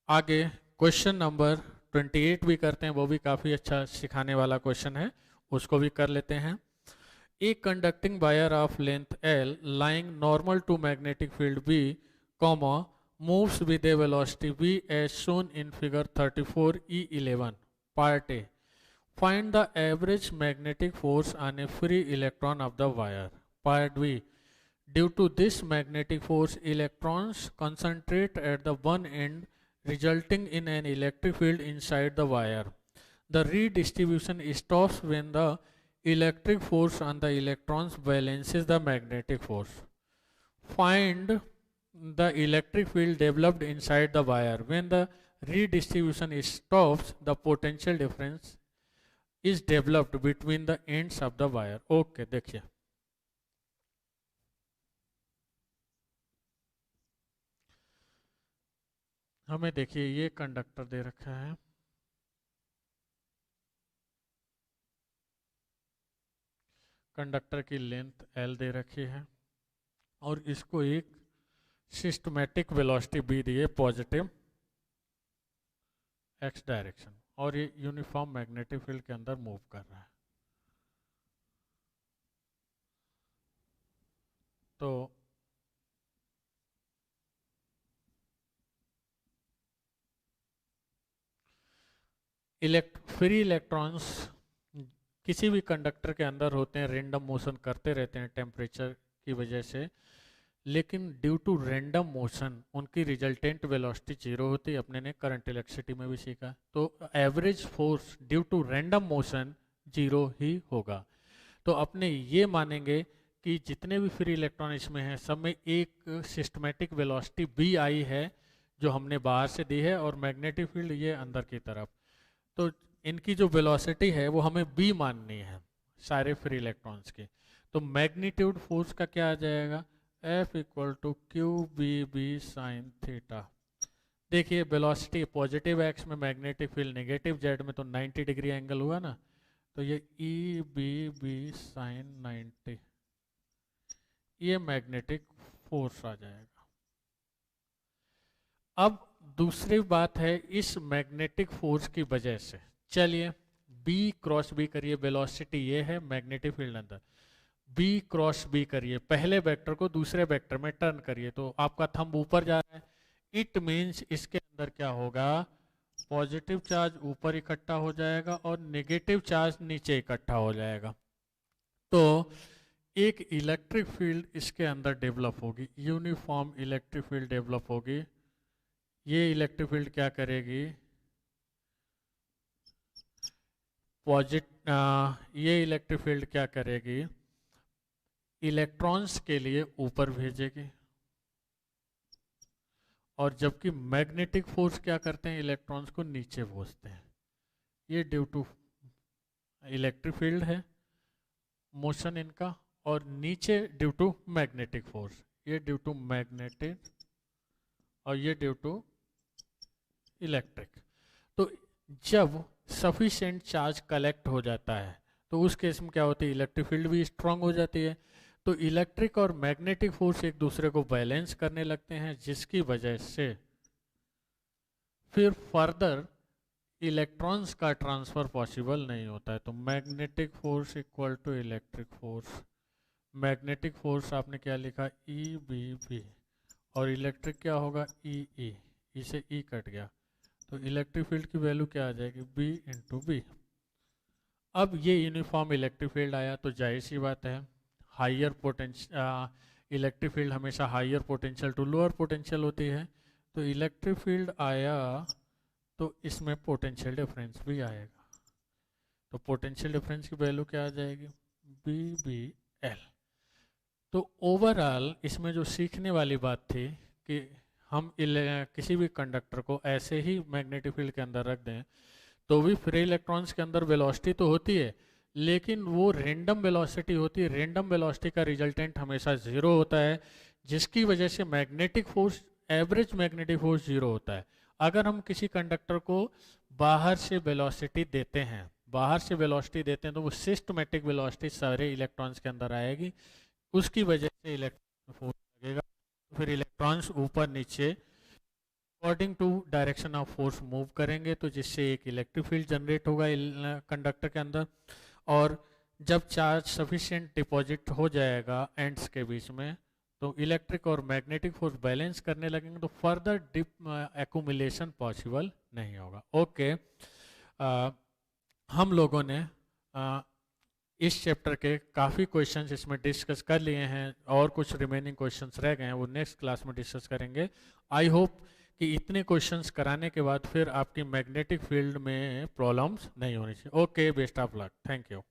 आगे क्वेश्चन नंबर 28 भी करते हैं, वो भी काफ़ी अच्छा सिखाने वाला क्वेश्चन है, उसको भी कर लेते हैं। A conducting wire of length L lying normal to magnetic field B, comma, moves with a velocity v as shown in figure 34E11, part A. Find the average magnetic force on a free electron of the wire, part B. Due to this magnetic force, electrons concentrate at the one end, resulting in an electric field inside the wire. The redistribution stops when the electric force on the electrons balances the magnetic force. Find the electric field developed inside the wire. When the redistribution stops, the potential difference is developed between the ends of the wire. Okay, देखिए हमें, देखिए ये conductor दे रखा है, conductor की length L दे रखी है और इसको एक सिस्टमैटिक वेलोसिटी B दी है पॉजिटिव x डायरेक्शन, और ये यूनिफॉर्म मैग्नेटिक फील्ड के अंदर मूव कर रहा है। तो फ्री इलेक्ट्रॉन्स किसी भी कंडक्टर के अंदर होते हैं, रेंडम मोशन करते रहते हैं टेम्परेचर की वजह से, लेकिन ड्यू टू रैंडम मोशन उनकी रिजल्टेंट वेलोसिटी जीरो होती है। अपने ने करंट इलेक्ट्रिसिटी में भी सीखा। तो average force due to random motion zero ही होगा। तो अपने ये मानेंगे कि जितने भी फ्री इलेक्ट्रॉन इसमें हैं सब में एक सिस्टमेटिक वेलोसिटी बी आई है जो हमने बाहर से दी है, और मैग्नेटिक फील्ड ये अंदर की तरफ। तो इनकी जो वेलोसिटी है वो हमें बी माननी है सारे फ्री इलेक्ट्रॉन्स की। तो मैग्नीट्यूड फोर्स का क्या आ जाएगा, F equal to Q B B sine theta. देखिए वेलोसिटी पॉजिटिव एक्स में, मैग्नेटिक फील्ड नेगेटिव जेड में, तो 90 डिग्री एंगल हुआ ना, तो ये ई बी बी साइन 90, ये मैग्नेटिक फोर्स आ जाएगा। अब दूसरी बात है, इस मैग्नेटिक फोर्स की वजह से, चलिए B क्रॉस B करिए, वेलोसिटी ये है, मैग्नेटिक फील्ड अंदर, B क्रॉस B करिए, पहले वेक्टर को दूसरे वेक्टर में टर्न करिए, तो आपका थंब ऊपर जा रहा है, इट मीन्स इसके अंदर क्या होगा, पॉजिटिव चार्ज ऊपर इकट्ठा हो जाएगा और नेगेटिव चार्ज नीचे इकट्ठा हो जाएगा। तो एक इलेक्ट्रिक फील्ड इसके अंदर डेवलप होगी, यूनिफॉर्म इलेक्ट्रिक फील्ड डेवलप होगी। ये इलेक्ट्रिक फील्ड क्या करेगी, ये इलेक्ट्रिक फील्ड क्या करेगी, इलेक्ट्रॉन्स के लिए ऊपर भेजेगी, और जबकि मैग्नेटिक फोर्स क्या करते हैं, इलेक्ट्रॉन्स को नीचे भेजते हैं। ये ड्यू टू इलेक्ट्रिक फील्ड है मोशन इनका, और नीचे ड्यू टू मैग्नेटिक फोर्स, ये ड्यू टू मैग्नेटिक और ये ड्यू टू इलेक्ट्रिक। तो जब सफिशिएंट चार्ज कलेक्ट हो जाता है तो उस केस में क्या होती है, इलेक्ट्रिक फील्ड भी स्ट्रांग हो जाती है। तो इलेक्ट्रिक और मैग्नेटिक फोर्स एक दूसरे को बैलेंस करने लगते हैं, जिसकी वजह से फिर फर्दर इलेक्ट्रॉन्स का ट्रांसफर पॉसिबल नहीं होता है। तो magnetic force equal to electric force, magnetic force आपने क्या लिखा, ई बी बी, और इलेक्ट्रिक क्या होगा, ई ई, इसे ई कट गया, तो इलेक्ट्रिक फील्ड की वैल्यू क्या आ जाएगी, B इंटू बी। अब ये यूनिफॉर्म इलेक्ट्रिक फील्ड आया, तो जाहिर सी बात है हाइयर पोटेंशियल, इलेक्ट्रिक फील्ड हमेशा higher potential to lower potential होती है। तो इलेक्ट्रिक फील्ड आया तो इसमें पोटेंशियल डिफरेंस भी आएगा, तो पोटेंशियल डिफरेंस की वैल्यू क्या आ जाएगी, BBL। तो ओवरऑल इसमें जो सीखने वाली बात थी कि हम किसी भी कंडक्टर को ऐसे ही मैग्नेटिक फील्ड के अंदर रख दें तो भी फ्री इलेक्ट्रॉन्स के अंदर वेलोसिटी तो होती है, लेकिन वो रेंडम वेलोसिटी होती है। रेंडम वेलोसिटी का रिजल्टेंट हमेशा जीरो होता है, जिसकी वजह से magnetic force, average magnetic force zero होता है। अगर हम किसी कंडक्टर को बाहर से वेलोसिटी देते हैं, तो वो सिस्टमेटिक वेलोसिटी सारे इलेक्ट्रॉन्स के अंदर आएगी, उसकी वजह से इलेक्ट्रॉन फोर्स लगेगा, फिर इलेक्ट्रॉन्स ऊपर नीचे according to direction of force move करेंगे, तो जिससे एक इलेक्ट्रिक फील्ड जनरेट होगा कंडक्टर के अंदर। और जब चार्ज सफिशिएंट डिपॉजिट हो जाएगा एंड्स के बीच में, तो इलेक्ट्रिक और मैग्नेटिक फोर्स बैलेंस करने लगेंगे, तो फर्दर एक्यूमुलेशन पॉसिबल नहीं होगा। ओके, हम लोगों ने इस चैप्टर के काफ़ी क्वेश्चंस इसमें डिस्कस कर लिए हैं, और कुछ रिमेनिंग क्वेश्चंस रह गए हैं, वो नेक्स्ट क्लास में डिस्कस करेंगे। आई होप कि इतने क्वेश्चंस कराने के बाद फिर आपकी मैग्नेटिक फील्ड में प्रॉब्लम्स नहीं होनी चाहिए। Okay, best of luck, thank you.